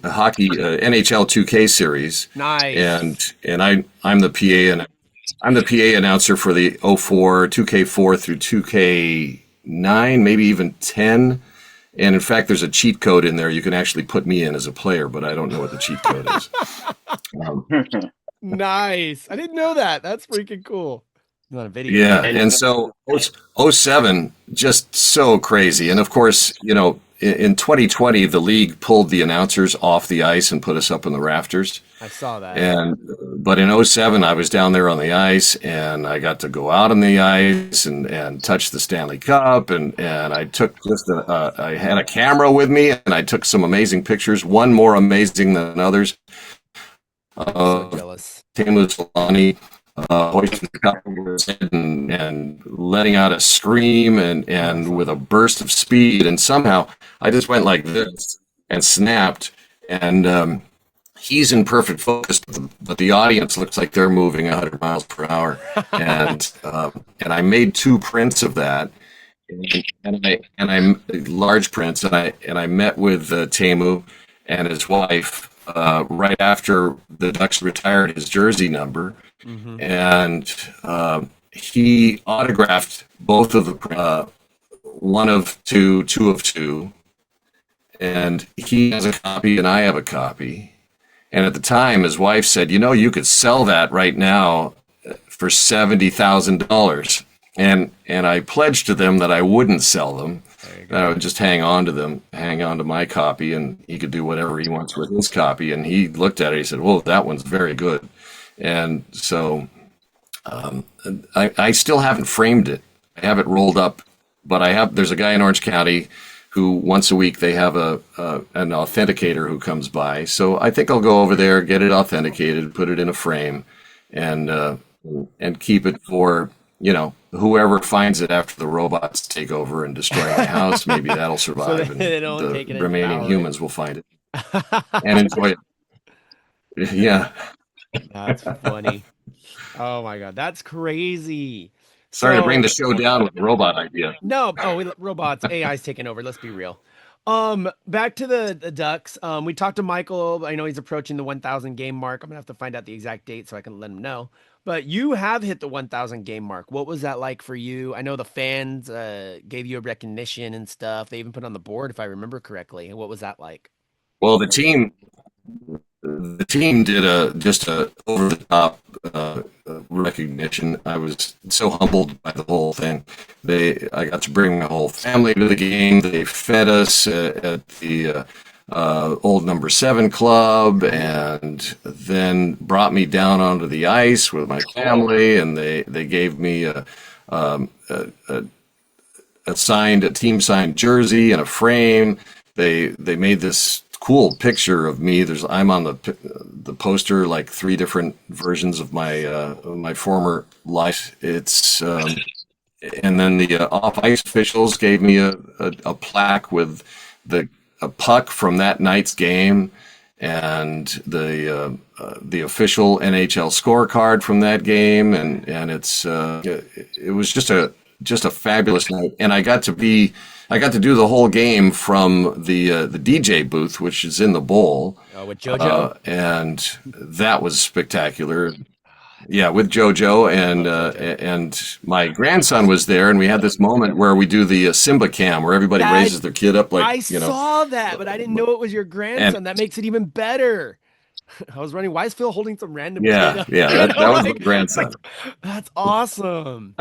hockey NHL 2K series. Nice. And I'm the PA and I'm the PA announcer for the 04, 2K4 through 2K9, maybe even 10. And in fact, there's a cheat code in there. You can actually put me in as a player, but I don't know what the cheat code is. Nice. I didn't know that. That's freaking cool. On a video. Yeah, and so 07, just so crazy. And of course, in 2020, the league pulled the announcers off the ice and put us up in the rafters. I saw that. But in 07, I was down there on the ice, and I got to go out on the ice and touch the Stanley Cup, and I took I had a camera with me, and I took some amazing pictures, one more amazing than others. So jealous. Tamu Solani hoisting the cup over his head and letting out a scream and with a burst of speed. And somehow I just went like this and snapped. And he's in perfect focus, but the audience looks like they're moving 100 miles per hour. And I made 2 prints of that. And I large prints, and I met with Temu and his wife right after the Ducks retired his jersey number, and he autographed both of the one of two, two of two, and he has a copy and I have a copy. And at the time, his wife said, "You know, you could sell that right now for $70,000." And I pledged to them that I wouldn't sell them. That I would just hang on to them, hang on to my copy, and he could do whatever he wants with his copy. And he looked at it. He said, "Well, that one's very good." And so I still haven't framed it. I have it rolled up, but there's a guy in Orange County who once a week they have an authenticator who comes by. So I think I'll go over there, get it authenticated, put it in a frame, and keep it for, whoever finds it after the robots take over and destroy my house. Maybe that'll survive, and the remaining humans will find it and enjoy it. Yeah. That's funny. Oh my God, that's crazy. Sorry to bring the show down with the robot idea. No, robots, AI's taking over. Let's be real. Back to the Ducks. We talked to Michael. I know he's approaching the 1,000 game mark. I'm gonna have to find out the exact date so I can let him know. But you have hit the 1,000 game mark. What was that like for you? I know the fans gave you a recognition and stuff. They even put on the board, if I remember correctly. What was that like? Well, the team did just a over the top recognition. I was so humbled by the whole thing. I got to bring my whole family to the game. They fed us at the old number 7 club, and then brought me down onto the ice with my family, and they gave me a team signed jersey and a frame. They made this cool picture of me. I'm on the poster, like 3 different versions of my former life. It's and then the off ice officials gave me a plaque with a puck from that night's game, and the official NHL scorecard from that game, and it was just a fabulous night. And I got to do the whole game from the DJ booth, which is in the bowl, with JoJo, and that was spectacular. Yeah, with JoJo, and my grandson was there, and we had this moment where we do the Simba cam, where everybody raises their kid up, like, I saw that, but I didn't know it was your grandson. That makes it even better. I was running. Why is Phil holding some random kid up? That was my grandson. That's awesome.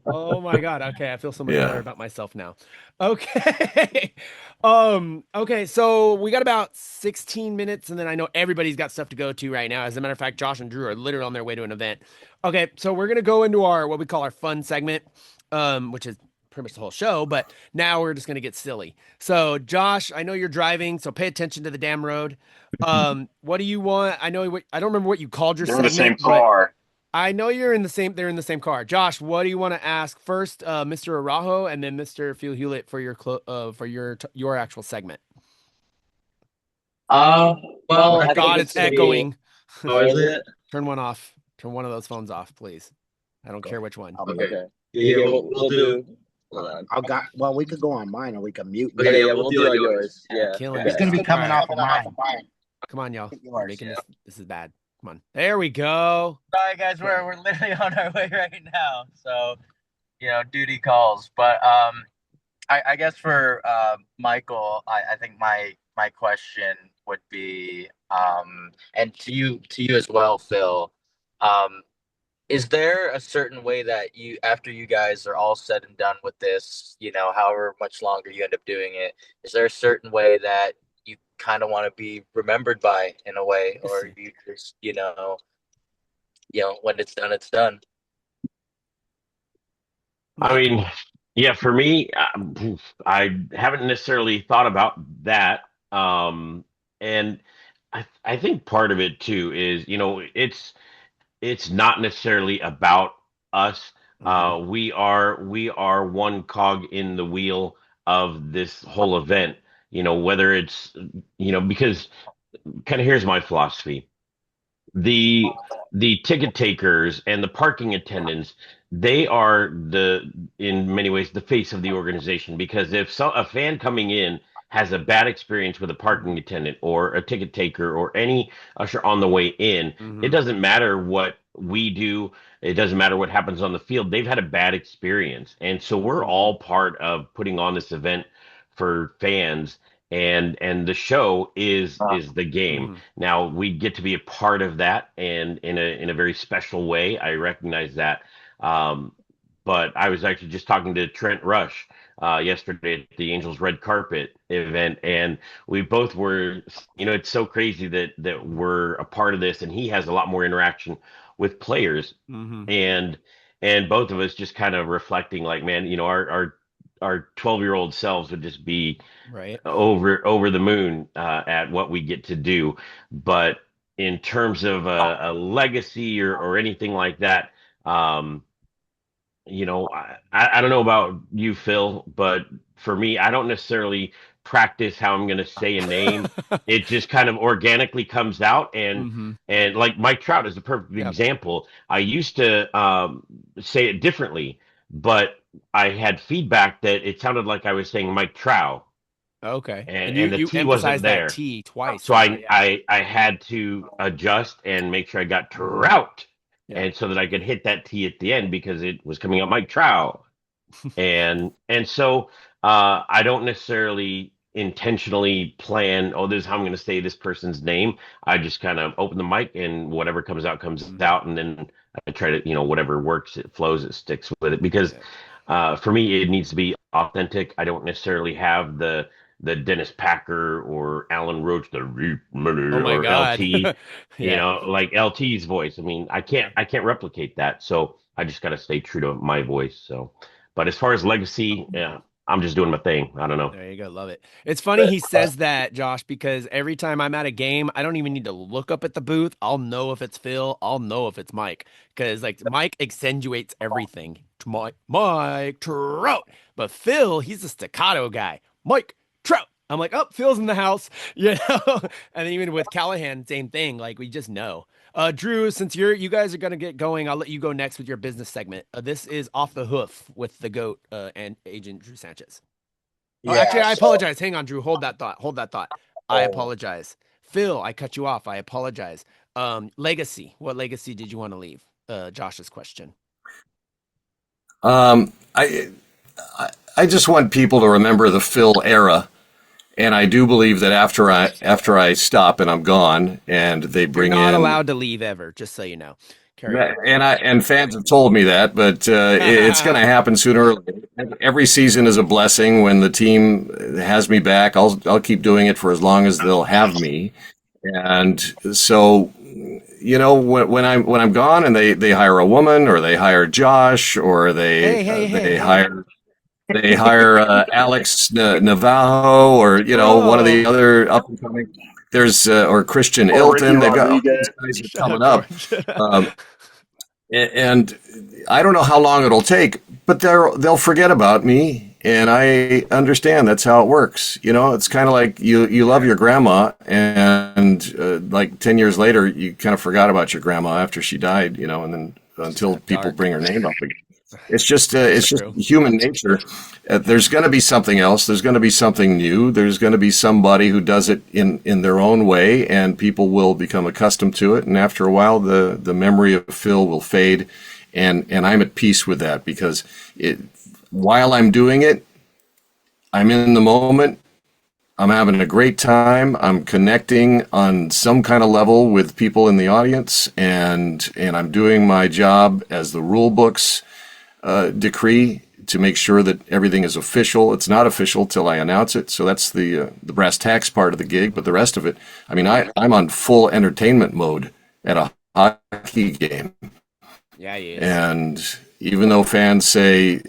Oh my God. Okay, I feel so much better about myself now. Okay. Okay, so we got about 16 minutes, and then I know everybody's got stuff to go to right now. As a matter of fact, Josh and Drew are literally on their way to an event. Okay, so we're gonna go into our what we call our fun segment, which is pretty much the whole show, but now we're just gonna get silly. So Josh, I know you're driving, so pay attention to the damn road. What do you want? I don't remember what you called your segment. They're in the same car. I know they're in the same car. Josh, what do you want to ask first, Mr. Araujo, and then Mr. Phil Hulett for your actual segment? Well, oh God, it's echoing. Oh, is it? Turn one off. Turn one of those phones off, please. I don't care which one. Okay. Yeah, we'll do. Hold on. Well, we could go on mine, or we can mute. Okay, yeah, we'll do yours. Yeah, it's gonna be coming off of mine. Come on, y'all. Making this is bad. Come on. There we go. Sorry, guys. We're literally on our way right now. So, duty calls. But I guess for Michael, I think my question would be, and to you as well, Phil, is there a certain way that after you guys are all said and done with this, however much longer you end up doing it, is there a certain way that you kind of want to be remembered by, in a way, or you just, when it's done, it's done? I mean, yeah, for me, I haven't necessarily thought about that. And I think part of it too is, it's not necessarily about us. We are one cog in the wheel of this whole event. Whether it's because kind of here's my philosophy. The ticket takers and the parking attendants, they are in many ways the face of the organization, because if a fan coming in has a bad experience with a parking attendant or a ticket taker or any usher on the way in, it doesn't matter what we do, it doesn't matter what happens on the field, they've had a bad experience. And so we're all part of putting on this event for fans, and the show is the game. Now we get to be a part of that, and in a very special way. I recognize that. But I was actually just talking to Trent Rush yesterday at the Angels red carpet event, and we both were. It's so crazy that we're a part of this, and he has a lot more interaction with players, and both of us just kind of reflecting, like, man, our 12-year-old selves would just be right over the moon at what we get to do. But in terms of a legacy or anything like that, I don't know about you, Phil, but for me, I don't necessarily practice how I'm going to say a name. It just kind of organically comes out, and like Mike Trout is a perfect example. I used to say it differently, but I had feedback that it sounded like I was saying Mike Trout. Okay. And the you T wasn't emphasized there. that T twice. So I had to adjust and make sure I got Trout. Yeah. And so that I could hit that T at the end because it was coming out Mike Trout. and so I don't necessarily intentionally plan, oh, this is how I'm going to say this person's name. I just kind of open the mic, and whatever comes out comes out, and then I try to, whatever works, it flows, it sticks with it, because for me it needs to be authentic. I don't necessarily have the Dennis Packer or Alan Roach, Oh my or God. LT, like LT's voice. I mean, I can't replicate that. So I just got to stay true to my voice. So, but as far as legacy, yeah, I'm just doing my thing. I don't know. There you go. Love it. It's funny he says that, Josh, because every time I'm at a game, I don't even need to look up at the booth. I'll know if it's Phil. I'll know if it's Mike, because like Mike accentuates everything. Mike Trout. But Phil, he's a staccato guy. Mike Trout. I'm like, oh, Phil's in the house, And even with Callahan, same thing. Like, we just know. Drew, since you guys are gonna get going, I'll let you go next with your business segment. This is Off the Hoof with the GOAT and agent Drew Sanchez. Actually, I apologize. Hang on, Drew. Hold that thought. I apologize. Phil, I cut you off. I apologize. Legacy. What legacy did you want to leave? Josh's question. I just want people to remember the Phil era. And I do believe that after I stop and I'm gone, and they bring in, you're not allowed to leave ever, just so you know. And fans have told me that, but it's going to happen sooner or later. Every season is a blessing. When the team has me back, I'll keep doing it for as long as they'll have me. And so, when I'm gone, and they hire a woman, or they hire Josh, or they hire. They hire Alex Navajo, or one of the other up and coming. There's or Christian Ilton. They've got all these guys are coming up, and I don't know how long it'll take, but they'll forget about me, and I understand that's how it works. It's kind of like you love your grandma, and like 10 years later, you kind of forgot about your grandma after she died. And then until people bring her name up again. It's just human nature. There's going to be something else. There's going to be something new. There's going to be somebody who does it in their own way, and people will become accustomed to it. And after a while, the memory of Phil will fade, and I'm at peace with that, because while I'm doing it, I'm in the moment. I'm having a great time. I'm connecting on some kind of level with people in the audience, and I'm doing my job as the rule books decree, to make sure that everything is official. It's not official till I announce it. So that's the brass tacks part of the gig. But the rest of it, I mean, I'm on full entertainment mode at a hockey game. Yeah, he is. And even though fans say,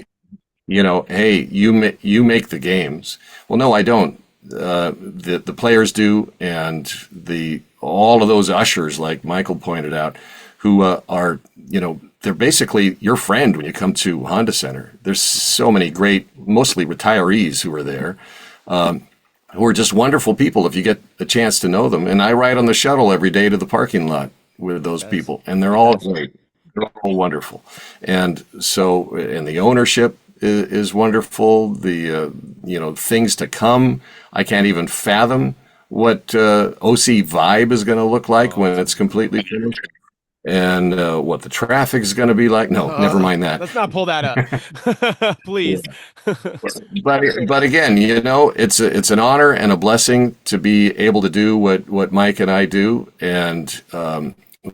hey, you make the games. Well, no, I don't. The players do, and all of those ushers, like Michael pointed out, who are, they're basically your friend when you come to Honda Center. There's so many great, mostly retirees who are there, who are just wonderful people if you get a chance to know them. And I ride on the shuttle every day to the parking lot with those people, and they're all great. They're all wonderful. And so, and the ownership is wonderful. The, things to come, I can't even fathom what OC Vibe is going to look like when it's completely finished, and what the traffic is going to be like. No, never mind that. Let's not pull that up, please. But again, it's an honor and a blessing to be able to do what Mike and I do, and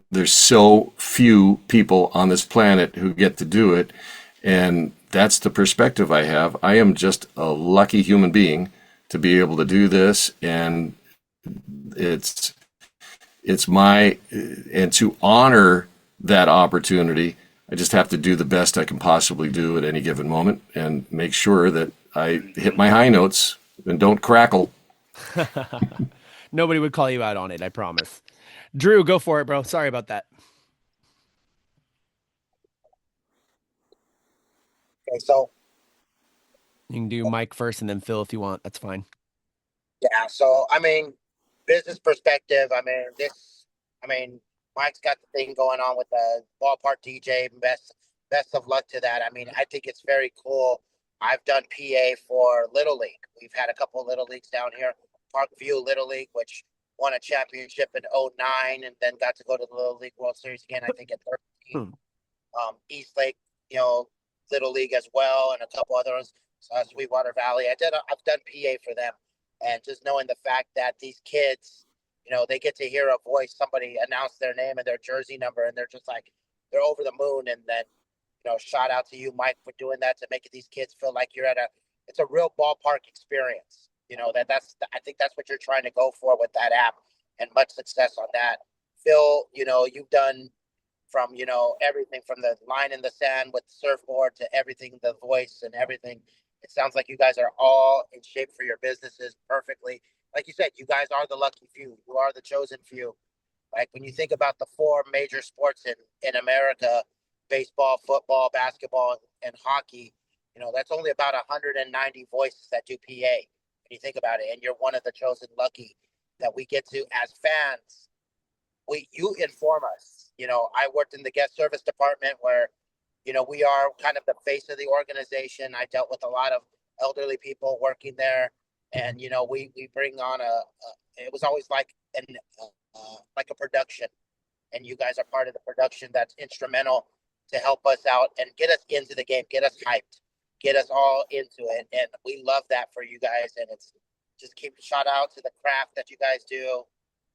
there's so few people on this planet who get to do it, and that's the perspective I have. I am just a lucky human being to be able to do this, and it's my, and to honor that opportunity, I just have to do the best I can possibly do at any given moment and make sure that I hit my high notes and don't crackle. Nobody would call you out on it, I promise. Drew, go for it, bro. Sorry about that. Okay, so you can do Mike first and then Phil if you want. That's fine. Yeah, so business perspective, Mike's got the thing going on with the Ballpark DJ. Best of luck to that. I think it's very cool. I've done PA for Little League. We've had a couple of Little Leagues down here. Parkview Little League, which won a championship in 2009 and then got to go to the Little League World Series again, I think at 13. East Lake, Little League as well, and a couple others, Sweetwater Valley. I've done PA for them. And just knowing the fact that these kids, they get to hear a voice, somebody announce their name and their jersey number, and they're just like, they're over the moon. And then, shout out to you, Mike, for doing that, to make these kids feel like it's a real ballpark experience. I think that's what you're trying to go for with that app, and much success on that. Phil, you've done from, everything from the line in the sand with the surfboard to everything, the voice and everything. It sounds like you guys are all in shape for your businesses perfectly. Like you said, you guys are the lucky few. You are the chosen few. Like when you think about the four major sports in America, baseball, football, basketball, and hockey, that's only about 190 voices that do PA when you think about it. And you're one of the chosen lucky that we get to, as fans, you inform us. I worked in the guest service department where we are kind of the face of the organization. I dealt with a lot of elderly people working there, and we bring on it was always like a production, and you guys are part of the production that's instrumental to help us out and get us into the game, get us hyped, get us all into it, and we love that for you guys. And it's just keep shout out to the craft that you guys do.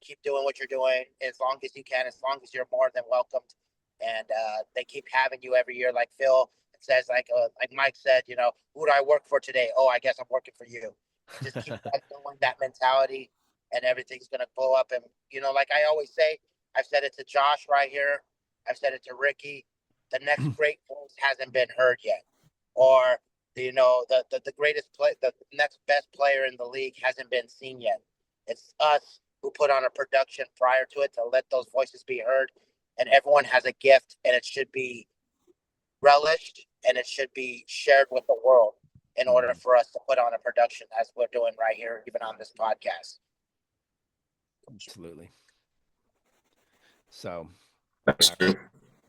Keep doing what you're doing as long as you can, as long as you're more than welcomed. And they keep having you every year. Like Phil says, like Mike said, who do I work for today? Oh, I guess I'm working for you. Just keep going that mentality, and everything's going to blow up. And, like I always say, I've said it to Josh right here. I've said it to Ricky. The next great voice hasn't been heard yet. Or, the greatest play, the next best player in the league hasn't been seen yet. It's us who put on a production prior to it to let those voices be heard. And everyone has a gift, and it should be relished, and it should be shared with the world in order for us to put on a production as we're doing right here, even on this podcast. Absolutely. So, that's true.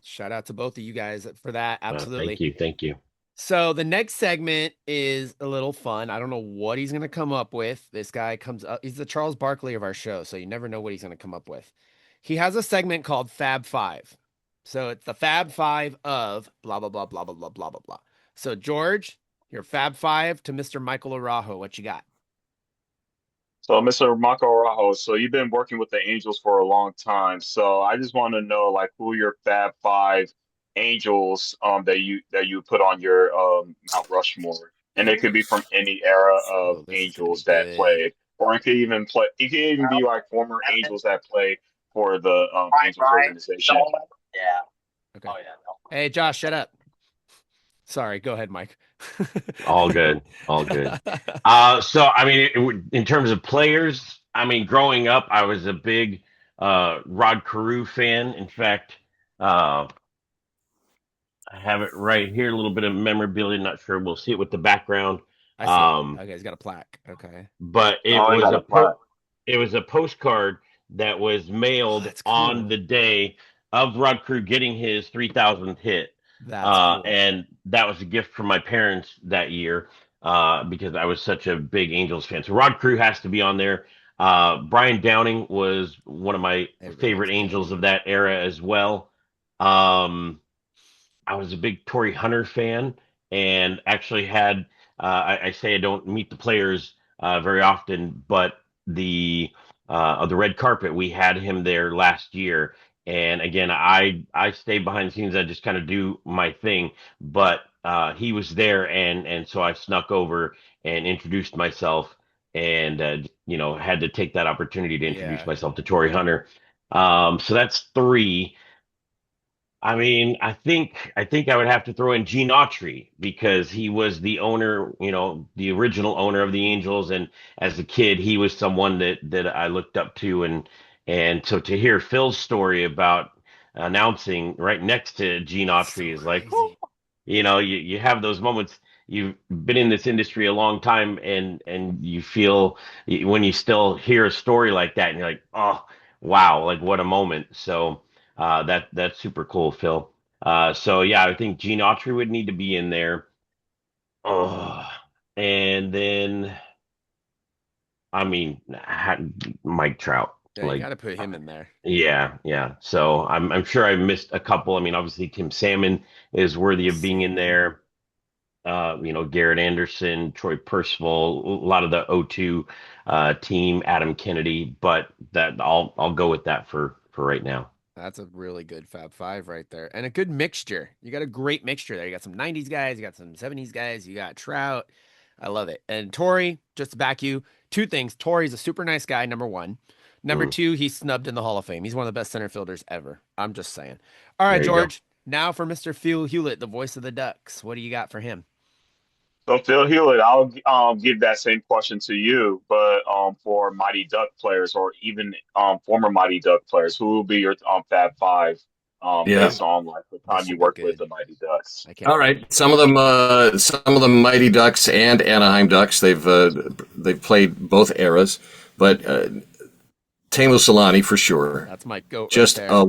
Shout out to both of you guys for that. Absolutely. Thank you. So the next segment is a little fun. I don't know what he's going to come up with. This guy comes up. He's the Charles Barkley of our show, so you never know what he's going to come up with. He has a segment called Fab Five. So it's the Fab Five of blah, blah, blah, blah, blah, blah, blah, blah, blah. So George, your Fab Five to Mr. Michael Araujo. What you got? So, Mr. Marco Araujo, so you've been working with the Angels for a long time. So I just want to know, like, who your Fab Five Angels that you put on your Mount Rushmore, and it could be from any era of Angels that played, or it could even be like former Angels that played for the Angels organization. Yeah. Okay. Oh, yeah. No. Hey, Josh, shut up. Sorry, go ahead, Mike. All good. So, I mean, in terms of players, I mean, growing up, I was a big Rod Carew fan. In fact, Uh, I have it right here. A little bit of memorabilia. Not sure we'll see it with the background. I see it. Um, Okay, he's got a plaque. Okay. but it Oh, I was got a plaque. it was a postcard that was Oh, mailed that's on cool. the day of Rod Crew getting his 3,000th hit. That's cool. And that was a gift from my parents that year because I was such a big Angels fan. So Rod Crew has to be on there. Brian Downing was one of my Everybody favorite loves Angels Downing. of that era as well. Um, I was a big Torrey Hunter fan and actually had, I say I don't meet the players very often, but the of the red carpet, we had him there last year. And again, I stay behind the scenes. I just kind of do my thing, but he was there, and so I snuck over and introduced myself, and had to take that opportunity to introduce Yeah. myself to Torrey Hunter. So that's three. I mean, I think I would have to throw in Gene Autry because he was the owner, the original owner of the Angels, and as a kid, he was someone that I looked up to, and so to hear Phil's story about announcing right next to Gene That's so Autry is like, crazy. you have those moments. You've been in this industry a long time, and you feel when you still hear a story like that, and you're like, oh, wow, like what a moment. So. That's super cool, Phil. So yeah, I think Gene Autry would need to be in there. Oh, and then I mean Mike Trout. Yeah, you Like, got to put him in there. yeah, yeah. So I'm sure I missed a couple. I mean, obviously Tim Salmon is worthy of being in Salmon. there. Garrett Anderson, Troy Percival, a lot of the O2 team, Adam Kennedy, but that I'll go with that for right now. That's a really good Fab Five right there. And a good mixture. You got a great mixture there. You got some 90s guys, you got some 70s guys, you got Trout. I love it. And Torrey, just to back you, two things. Torrey's a super nice guy, number one. Number Mm, two, he's snubbed in the Hall of Fame. He's one of the best center fielders ever. I'm just saying. All right, there you go. George. Now for Mr. Phil Hewlett, the voice of the Ducks. What do you got for him? So Phil Hulett, I'll give that same question to you, but for Mighty Duck players or even former Mighty Duck players, who will be your Fab Five Yeah. based on like the This time should you be worked with good. the Mighty Ducks? I can't All wait. right. Some of the Mighty Ducks and Anaheim Ducks. They've played both eras, but Teemu Solani for sure. That's my goat right Just there. a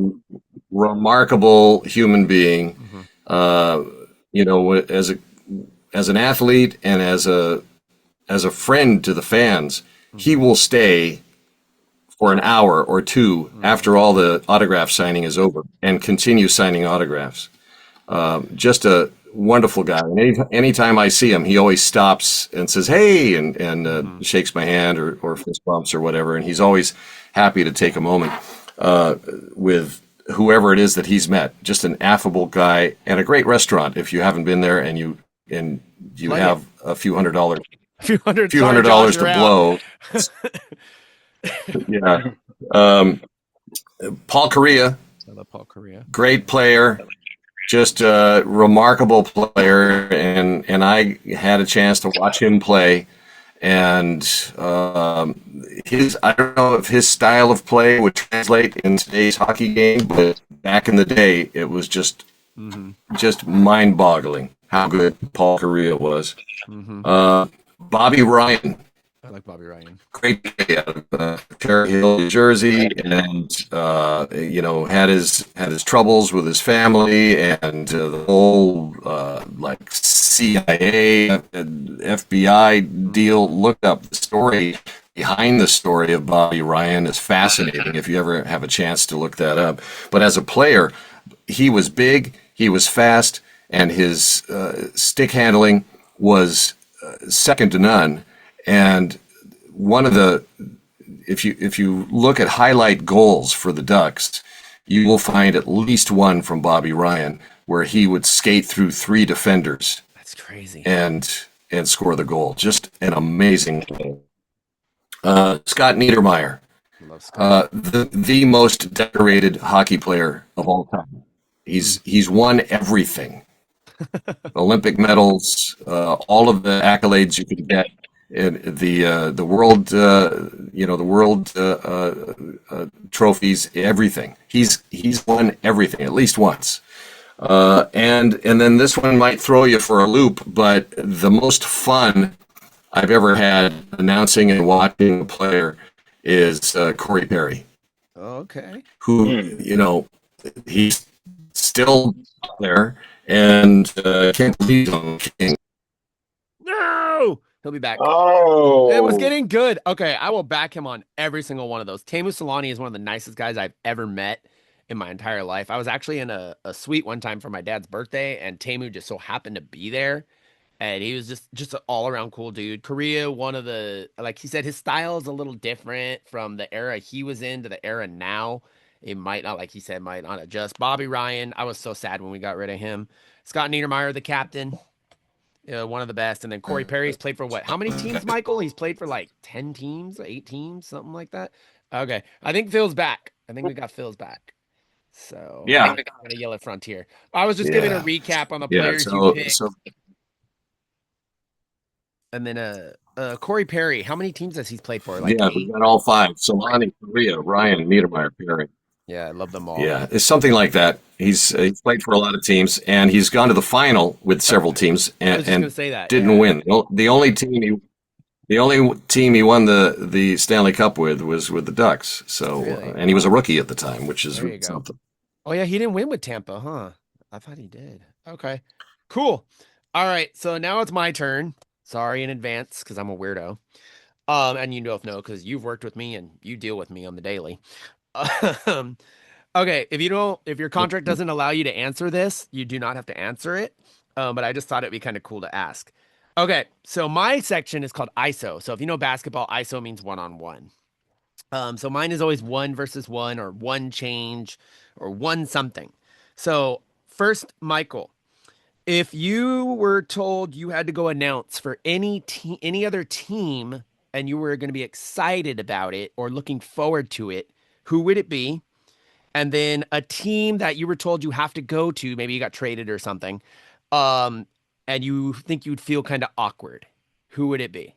remarkable human being. Mhm. Uh, as an athlete and as a friend to the fans, he will stay for an hour or two after all the autograph signing is over and continue signing autographs. Just a wonderful guy. And anytime I see him, he always stops and says, "Hey," and shakes my hand or fist bumps or whatever. And he's always happy to take a moment with whoever it is that he's met. Just an affable guy and a great restaurant. If you haven't been there and you Plug it. have a few hundred dollars A few hundred. few Sorry, hundred Josh, dollars you're to out. blow. Yeah. Um, Paul Correa, I love Paul Correa. great player, just a remarkable player, and I had a chance to watch him play. And his I don't know if his style of play would translate in today's hockey game, but back in the day, it was just mind-boggling how good Paul Correa was. Bobby Ryan, I like Bobby Ryan. great guy out of Cherry Hill, New Jersey, and had his troubles with his family and the whole like CIA and FBI deal. Look up the story behind the story of Bobby Ryan. Is fascinating if you ever have a chance to look that up. But as a player, he was big, he was fast, and his stick handling was second to none. And one of the, if you look at highlight goals for the Ducks, you will find at least one from Bobby Ryan where he would skate through three defenders That's crazy. and score the goal. Just an amazing play. Scott Niedermayer, I love Scott. the most decorated hockey player of all time. He's won everything. Olympic medals, all of the accolades you could get. the world, the world trophies, everything. He's won everything at least once. And then this one might throw you for a loop, but the most fun I've ever had announcing and watching a player is Corey Perry, Okay. who, he's still there and can't believe he's on King. No, he'll be back. Oh, It was getting good. Okay, I will back him on every single one of those. Teemu Solani is one of the nicest guys I've ever met in my entire life. I was actually in a suite one time for my dad's birthday, and Teemu just so happened to be there. And he was just an all around cool dude. Korea, one of the, like he said, his style is a little different from the era he was in to the era now. It might not, like he said, might not adjust. Bobby Ryan, I was so sad when we got rid of him. Scott Niedermeyer, the captain, one of the best. And then Corey Perry's played for what? How many teams, Michael? He's played for like 10 teams, 8 teams, something like that. Okay. I think Phil's back. I think we got Phil's back. So Yeah. I'm gonna yell at Frontier. I was just giving a recap on the players you So, picked. so And then Corey Perry, how many teams has he played for? Like yeah, 8? we got all 5. Solani, Korea, Ryan, Niedermeyer, Perry. Yeah, I love them all. Yeah, it's something like that. He's played for a lot of teams, and he's gone to the final with several teams, I was just and gonna say that. didn't win. The only team he won the Stanley Cup with was with the Ducks. So, Really? and he was a rookie at the time, which is There you go. something. Oh yeah, he didn't win with Tampa, huh? I thought he did. Okay. Cool. All right, so now it's my turn. Sorry in advance because I'm a weirdo. And you both know because you've worked with me and you deal with me on the daily. Okay, if your contract doesn't allow you to answer this, you do not have to answer it. But I just thought it'd be kind of cool to ask. Okay, so my section is called ISO. So if you know basketball, ISO means one-on-one. So mine is always 1 versus 1 or 1 change or 1 something. So first, Michael, if you were told you had to go announce for any other team and you were going to be excited about it or looking forward to it, who would it be? And then a team that you were told you have to go to, maybe you got traded or something, and you think you'd feel kind of awkward. Who would it be?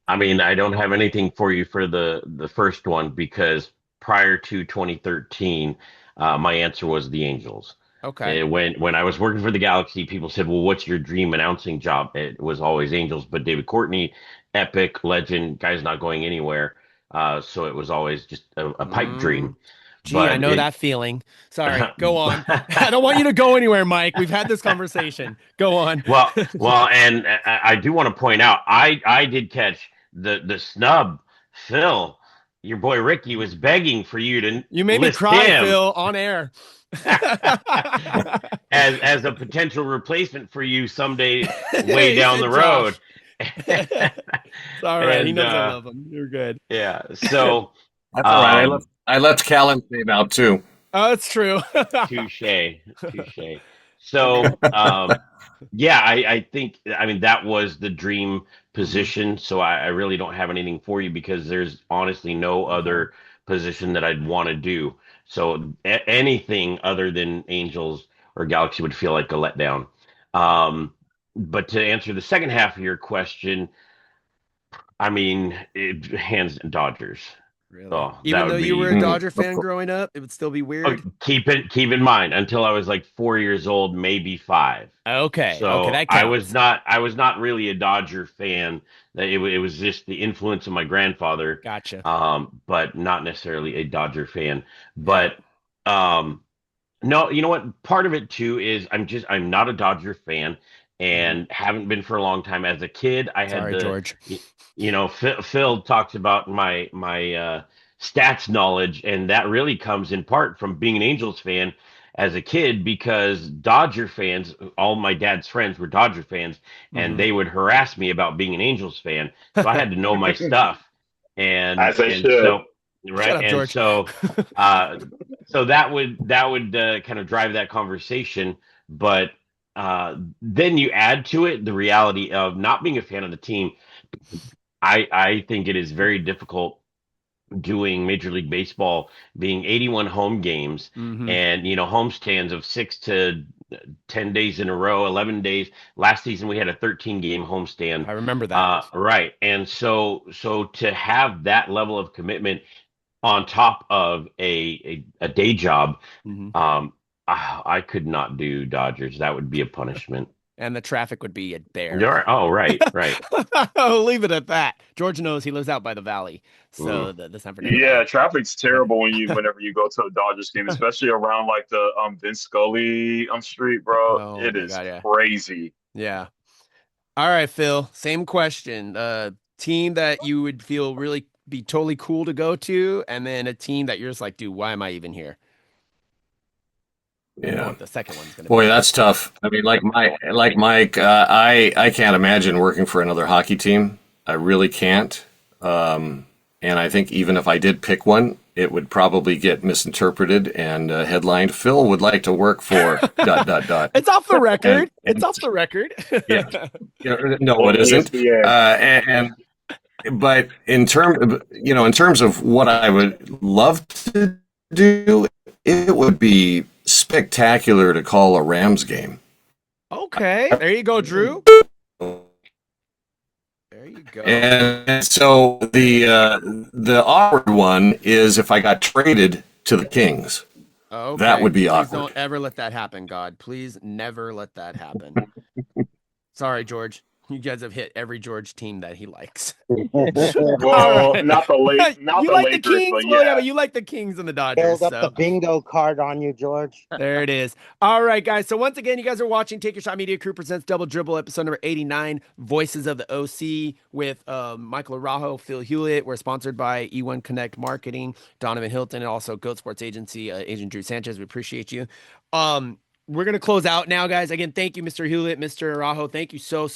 I mean, I don't have anything for you for the first one because prior to 2013, my answer was the Angels. Okay. When I was working for the Galaxy, people said, "Well, what's your dream announcing job?" It was always Angels, but David Courtney, epic legend, guy's not going anywhere. So it was always just a pipe dream. Gee, I know that feeling. Sorry, go on. I don't want you to go anywhere, Mike. We've had this conversation. Go on. Well, and I do want to point out, I did catch the snub, Phil. Your boy Ricky was begging for you to You made me list cry, him Phil, on air. as a potential replacement for you someday way down the road. It's all right. He knows I love him. You're good. Yeah. So That's all right. I left Callan's name out too. Oh, it's true. touche. So yeah, I think, I mean, that was the dream position. So I really don't have anything for you because there's honestly no other position that I'd want to do. So anything other than Angels or Galaxy would feel like a letdown. But to answer the second half of your question, I mean, hands Dodgers. Really? Oh, Even though you were a Dodger fan growing up, it would still be weird. Keep in mind until I was like 4 years old, maybe 5. Okay. So okay, that counts. I was not really a Dodger fan. It was just the influence of my grandfather. Gotcha. But not necessarily a Dodger fan. But no, you know what? Part of it too is I'm not a Dodger fan and haven't been for a long time. As a kid, I had George. Phil talks about my stats knowledge, and that really comes in part from being an Angels fan as a kid because Dodger fans, all my dad's friends were Dodger fans, and they would harass me about being an Angels fan. So I had to know my stuff. And, As I and should. so right, Shut up, and George. so that would kind of drive that conversation, but then you add to it the reality of not being a fan of the team. I think it is very difficult doing Major League Baseball, being 81 home games and homestands of 6 to 10 days in a row, 11 days. Last season we had a 13 game homestand. I remember that. Right. And so to have that level of commitment on top of a day job, Mhm. I could not do Dodgers. That would be a punishment. And the traffic would be a bear. Oh, right, right. I'll leave it at that. George knows he lives out by the valley, so Mm. the San Fernando Yeah, Valley. traffic's terrible whenever you go to a Dodgers game, especially around like the Vince Scully street, bro. Oh It my is God, yeah. crazy. Yeah. All right, Phil. Same question. Team that you would feel really be totally cool to go to, and then a team that you're just like, dude, why am I even here? I know Yeah. what the second one's gonna Boy, be. that's tough. I mean, like Mike, I can't imagine working for another hockey team. I really can't. And I think even if I did pick one, it would probably get misinterpreted and headlined. Phil would like to work for ... It's off the record. And It's off the record. yeah, no, Or it isn't. ESPN. But in terms of what I would love to do, it would be spectacular to call a Rams game. Okay, there you go, Drew. There you go. And so the awkward one is if I got traded to the Kings. Okay. That would be Please awkward. don't ever let that happen, God. Please never let that happen. Sorry, George. You guys have hit every George team that he likes. Well, right. not the You like Lakers, the Kings? but Well, yeah, yeah. but you like the Kings and the Dodgers. Build up So the bingo card on you, George. there it is. All right, guys. So once again, you guys are watching Take Your Shot Media Crew presents Double Dribble, episode number 89, Voices of the OC with Michael Araujo, Phil Hulett. We're sponsored by E1 Connect Marketing, Donovan Hilton, and also Goat Sports Agency, Agent Drew Sanchez. We appreciate you. We're going to close out now, guys. Again, thank you, Mr. Hulett, Mr. Araujo. Thank you so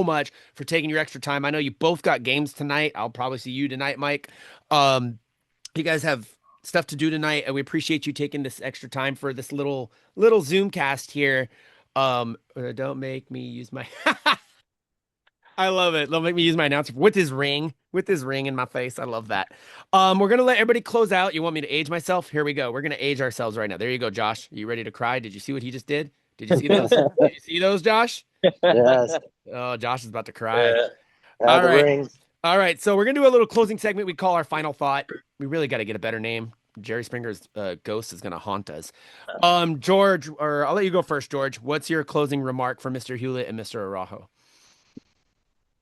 much for taking your extra time. I know you both got games tonight. I'll probably see you tonight, Mike. You guys have stuff to do tonight, and we appreciate you taking this extra time for this little Zoom cast here. Don't make me use my I love it. Don't make me use my announcer with his ring in my face. I love that. We're gonna let everybody close out. You want me to age myself? Here we go. We're gonna age ourselves right now. There you go, Josh. Are you ready to cry? Did you see what he just did? Did you see those? Did you see those, Josh? Yes. Oh, Josh is about to cry. All right. rings. All right. So we're gonna do a little closing segment we call our final thought. We really got to get a better name. Jerry Springer's ghost is gonna haunt us. George, or I'll let you go first, George. What's your closing remark for Mr. Hulett and Mr. Araujo?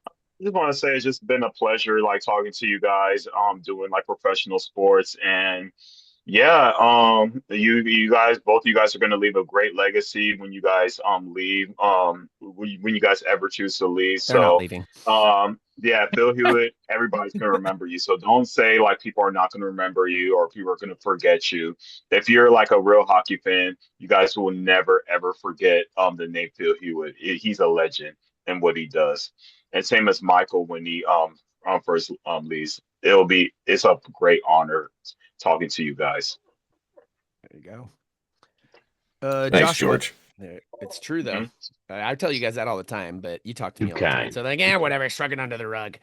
I just want to say it's just been a pleasure like talking to you guys doing like professional sports, and yeah, you guys, both of you guys are going to leave a great legacy when you guys leave, when you guys ever choose to leave. They're not So leaving. yeah, Phil Hulett, everybody's going to remember you. So don't say like people are not going to remember you or people are going to forget you. If you're like a real hockey fan, you guys will never ever forget the name Phil Hulett. He's a legend in what he does. And same as Michael when he first leaves. It's a great honor talking to you guys. There you go. Thanks, Joshua. George. It's true though. Mhm. I tell you guys that all the time, but you talk to me all the time. kind. So like, yeah, whatever, shrug it under the rug.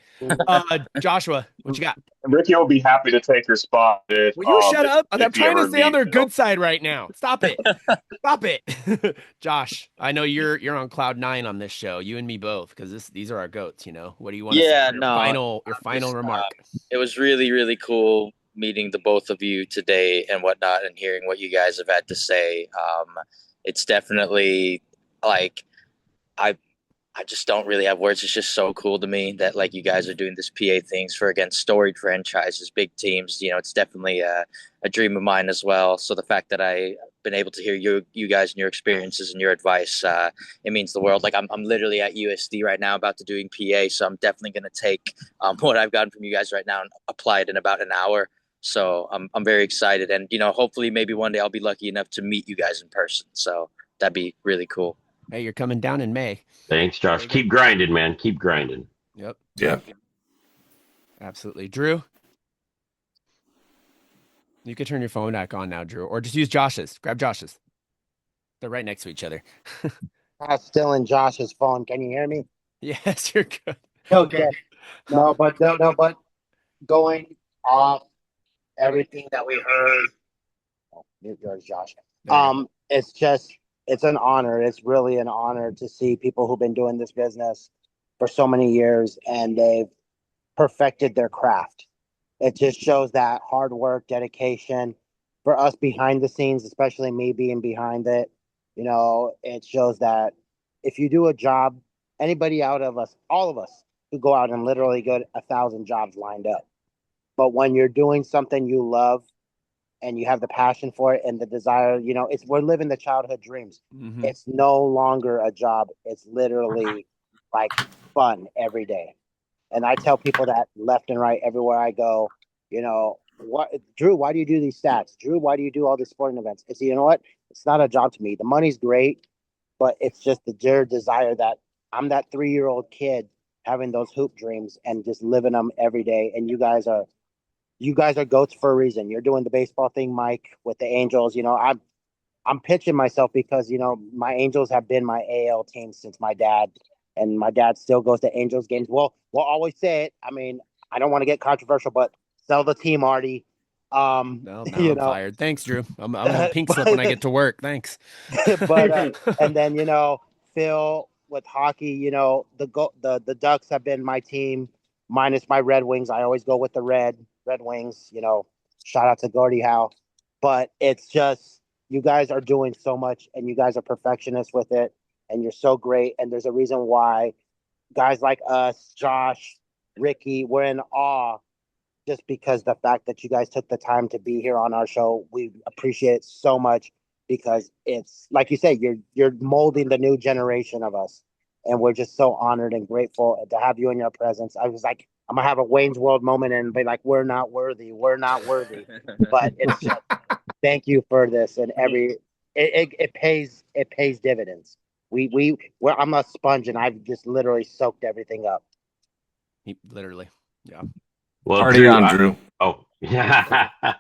Joshua, what you got? Ricky will be happy to take your spot. If, Will you shut up? I'm if you trying to ever stay on meet their Phil. good side right now. Stop it. Stop it. Josh, I know you're on cloud 9 on this show. You and me both, because these are our goats, you know. What do you want to say? Yeah, For no, your final remark. It was really, really cool meeting the both of you today and whatnot and hearing what you guys have had to say. It's definitely like I just don't really have words. It's just so cool to me that like you guys are doing this PA things for against storied franchises, big teams. You know, it's definitely a dream of mine as well. So the fact that I've been able to hear you guys and your experiences and your advice, it means the world. Like I'm literally at USD right now about to doing PA, so I'm definitely going to take what I've gotten from you guys right now and apply it in about an hour. So I'm very excited, and you know, hopefully maybe one day I'll be lucky enough to meet you guys in person. So that'd be really cool. Hey, you're coming down in May. Thanks, Josh. Keep grinding, man. Keep grinding. Yep. Yeah. Absolutely. Drew? You could turn your phone back on now, Drew, or just use Josh's. Grab Josh's. They're right next to each other. I'm still in Josh's phone. Can you hear me? Yes, you're good. Okay. No, but going off everything that we heard. Oh, mute yours, Josh. it's an honor. It's really an honor to see people who've been doing this business for so many years and they've perfected their craft. It just shows that hard work, dedication for us behind the scenes, especially me being behind it. It shows that if you do a job, anybody out of us, all of us, could go out and literally get 1,000 jobs lined up. But when you're doing something you love and you have the passion for it and the desire, we're living the childhood dreams. Mhm. It's no longer a job. It's literally like fun every day. And I tell people that left and right everywhere I go, what, Drew, why do you do these stats? Drew, why do you do all these sporting events? It's, you know what? It's not a job to me. The money's great, but it's just the desire that I'm that 3-year-old kid having those hoop dreams and just living them every day. And you guys are goats for a reason. You're doing the baseball thing, Mike, with the Angels. I'm pitching myself because my Angels have been my AL team since my dad, and my dad still goes to Angels games. Well, we'll always say it. I mean, I don't want to get controversial, but sell the team, Artie. No, now I'm fired. Thanks, Drew. I'm gonna pink slip when I get to work. Thanks. But and then Phil with hockey. The Ducks have been my team minus my Red Wings. I always go with the Red Wings. Shout out to Gordie Howe. But it's just you guys are doing so much, and you guys are perfectionists with it, and you're so great. And there's a reason why guys like us, Josh, Ricky, we're in awe just because the fact that you guys took the time to be here on our show. We appreciate it so much because it's like you say, you're molding the new generation of us. And we're just so honored and grateful to have you in your presence. I was like, I'm gonna have a Wayne's World moment and be like, we're not worthy. But it's just thank you for this and it pays dividends. I'm a sponge and I've just literally soaked everything up. Literally. Yeah. Well, Party Drew, on, Drew.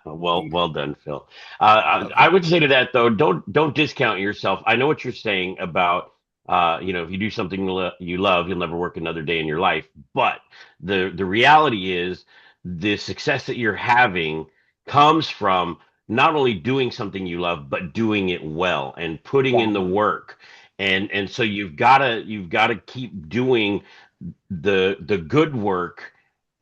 well done, Phil. I would say to that though, don't discount yourself. I know what you're saying about if you do something you love, you'll never work another day in your life. But the reality is, the success that you're having comes from not only doing something you love, but doing it well and putting in the work. And so you've gotta keep doing the good work,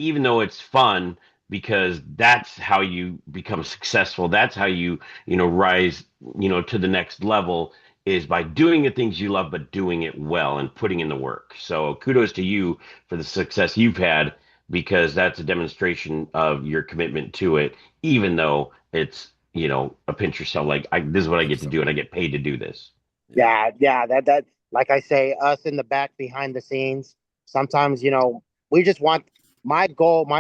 even though it's fun, because that's how you become successful. That's how you rise, to the next level, is by doing the things you love, but doing it well and putting in the work. So kudos to you for the success you've had, because that's a demonstration of your commitment to it, even though it's, a pinch yourself, like this is what I get to do and I get paid to do this. Yeah, that like I say, us in the back behind the scenes, sometimes, we just want my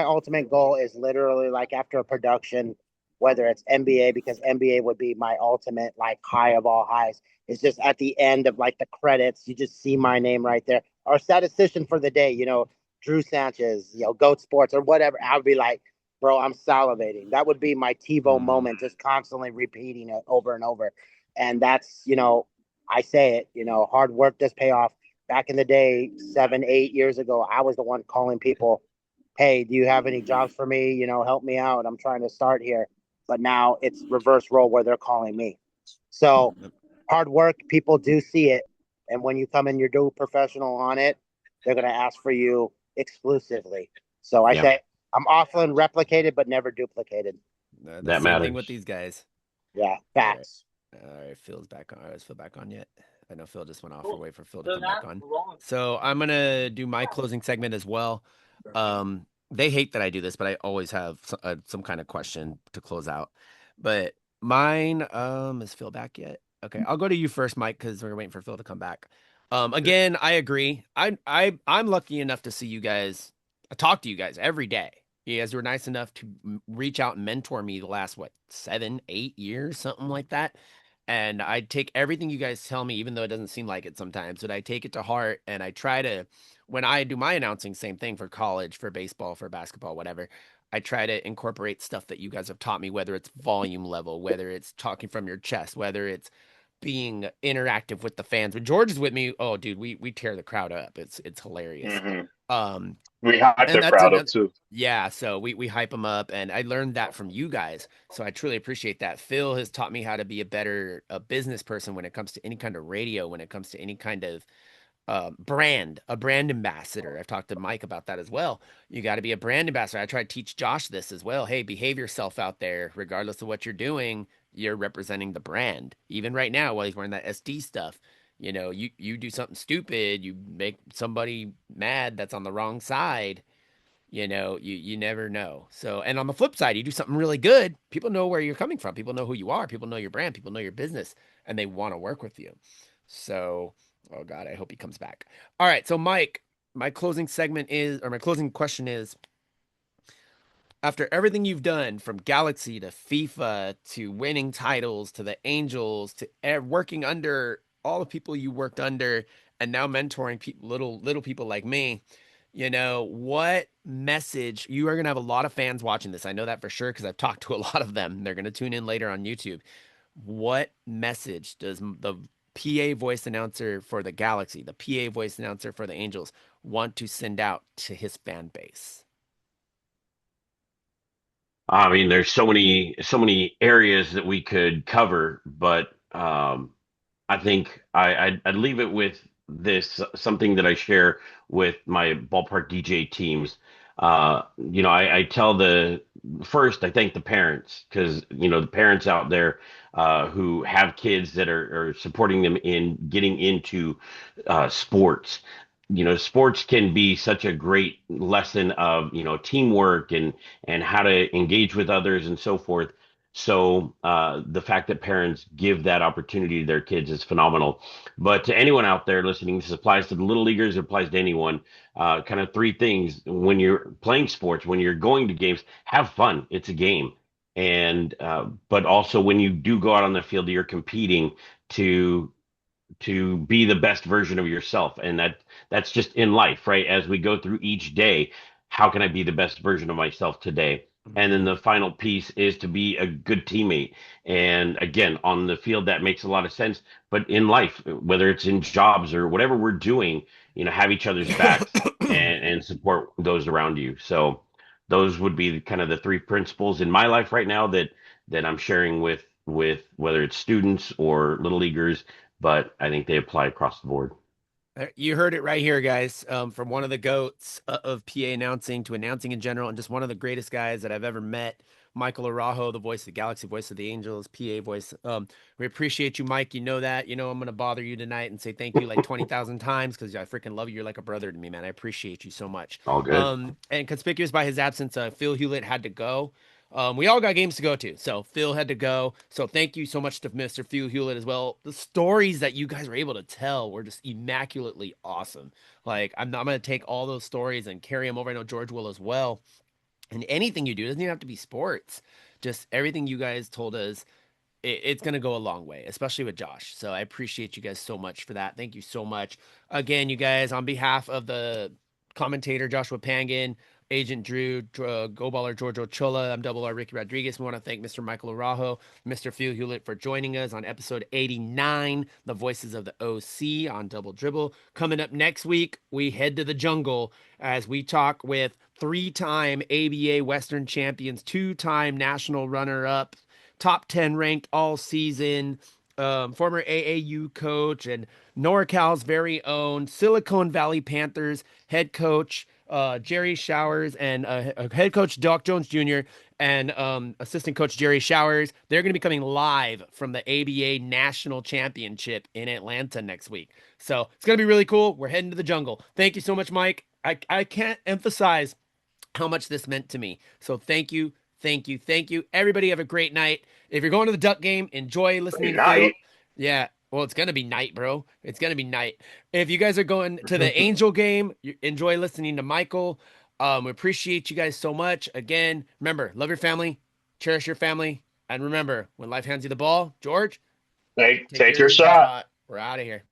ultimate goal is literally like after a production, whether it's NBA, because NBA would be my ultimate like high of all highs. It's just at the end of like the credits, you just see my name right there. Our statistician for the day, Drew Sanchez, Goat Sports or whatever. I would be like, bro, I'm salivating. That would be my TiVo moment, just constantly repeating it over and over. And that's, I say it, hard work does pay off. Back in the day, 7, 8 years ago, I was the one calling people, hey, do you have any jobs for me? Help me out. I'm trying to start here. But now it's reverse role where they're calling me. So hard work, people do see it. And when you come in, you're do professional on it, they're going to ask for you exclusively. So I say I'm often replicated, but never duplicated. The That same matters. thing with these guys. Yeah, facts. All right, Phil's back on. Is Phil back on yet? I know Phil just went off. We're waiting for Phil to come back on. So I'm gonna do my closing segment as well. They hate that I do this, but I always have some kind of question to close out. But mine, is Phil back yet? Okay, I'll go to you first, Mike, because we're waiting for Phil to come back. Again, I agree. I'm lucky enough to see you guys. I talk to you guys every day. You guys were nice enough to reach out and mentor me the last 7, 8 years, something like that. And I take everything you guys tell me, even though it doesn't seem like it sometimes, but I take it to heart. And I try to, when I do my announcing, same thing for college, for baseball, for basketball, whatever, I try to incorporate stuff that you guys have taught me, whether it's volume level, whether it's talking from your chest, whether it's being interactive with the fans. When George is with me, oh, dude, we tear the crowd up. It's hilarious. We hype And their that's crowd up another, too. yeah. So we hype them up, and I learned that from you guys. So I truly appreciate that. Phil has taught me how to be a better business person when it comes to any kind of radio, when it comes to any kind of a brand ambassador. I've talked to Mike about that as well. You got to be a brand ambassador. I try to teach Josh this as well. Hey, behave yourself out there, regardless of what you're doing. You're representing the brand. Even right now, while he's wearing that SD stuff, you do something stupid, you make somebody mad that's on the wrong side. You never know. So, and on the flip side, you do something really good. People know where you're coming from. People know who you are. People know your brand. People know your business, and they want to work with you. So, oh God, I hope he comes back. All right. So, Mike, my closing segment is, or my closing question is, after everything you've done from Galaxy to FIFA to winning titles to the Angels to working under all the people you worked under and now mentoring people, little people like me, what message you are going to have a lot of fans watching this. I know that for sure because I've talked to a lot of them. They're going to tune in later on YouTube. What message does the PA voice announcer for the Galaxy, the PA voice announcer for the Angels want to send out to his fan base? I mean, there's so many areas that we could cover, but I think I'd leave it with this something that I share with my ballpark DJ teams. I tell first I thank the parents because the parents out there who have kids that are supporting them in getting into sports. Sports can be such a great lesson of teamwork and how to engage with others and so forth. So the fact that parents give that opportunity to their kids is phenomenal. But to anyone out there listening, this applies to the little leaguers, it applies to anyone. Kind of three things when you're playing sports, when you're going to games, have fun. It's a game. And but also when you do go out on the field, you're competing to be the best version of yourself, and that's just in life, right? As we go through each day, how can I be the best version of myself today? And then the final piece is to be a good teammate. And again, on the field, that makes a lot of sense. But in life, whether it's in jobs or whatever we're doing, have each other's backs and support those around you. So those would be kind of the three principles in my life right now that I'm sharing with whether it's students or little leaguers, but I think they apply across the board. You heard it right here, guys. From one of the goats of PA announcing to announcing in general, and just one of the greatest guys that I've ever met, Michael Araujo, the voice of the Galaxy, voice of the Angels, PA voice. We appreciate you, Mike. You know that. I'm gonna bother you tonight and say thank you like 20,000 times because I freaking love you. You're like a brother to me, man. I appreciate you so much. All good. And conspicuous by his absence, Phil Hulett had to go. We all got games to go to, so Phil had to go. So thank you so much to Mr. Phil Hewlett as well. The stories that you guys were able to tell were just immaculately awesome. Like I'm going to take all those stories and carry them over. I know George will as well. And anything you do doesn't even have to be sports. Just everything you guys told us, it's going to go a long way, especially with Josh. So I appreciate you guys so much for that. Thank you so much. Again, you guys, on behalf of the commentator Joshua Pangan, Agent Drew, Go Baller George Ochoa, I'm Double R Ricky Rodriguez. We want to thank Mr. Michael Araujo, Mr. Phil Hewlett for joining us on episode 89, the voices of the OC on Double Dribble. Coming up next week, we head to the jungle as we talk with 3-time ABA Western champions, 2-time national runner-up, top 10 ranked all season, former AAU coach and NorCal's very own Silicon Valley Panthers head coach, Jerry Showers, and head coach Doc Jones Jr. and assistant coach Jerry Showers. They're going to be coming live from the ABA National Championship in Atlanta next week. So it's going to be really cool. We're heading to the jungle. Thank you so much, Mike. I can't emphasize how much this meant to me. So thank you. Thank you. Thank you. Everybody have a great night. If you're going to the Duck game, enjoy listening to Phil. Yeah. Well, it's going to be night, bro. It's going to be night. If you guys are going to the Angel game, enjoy listening to Michael. We appreciate you guys so much. Again, remember, love your family, cherish your family. And remember, when life hands you the ball, George, take your shot. We're out of here.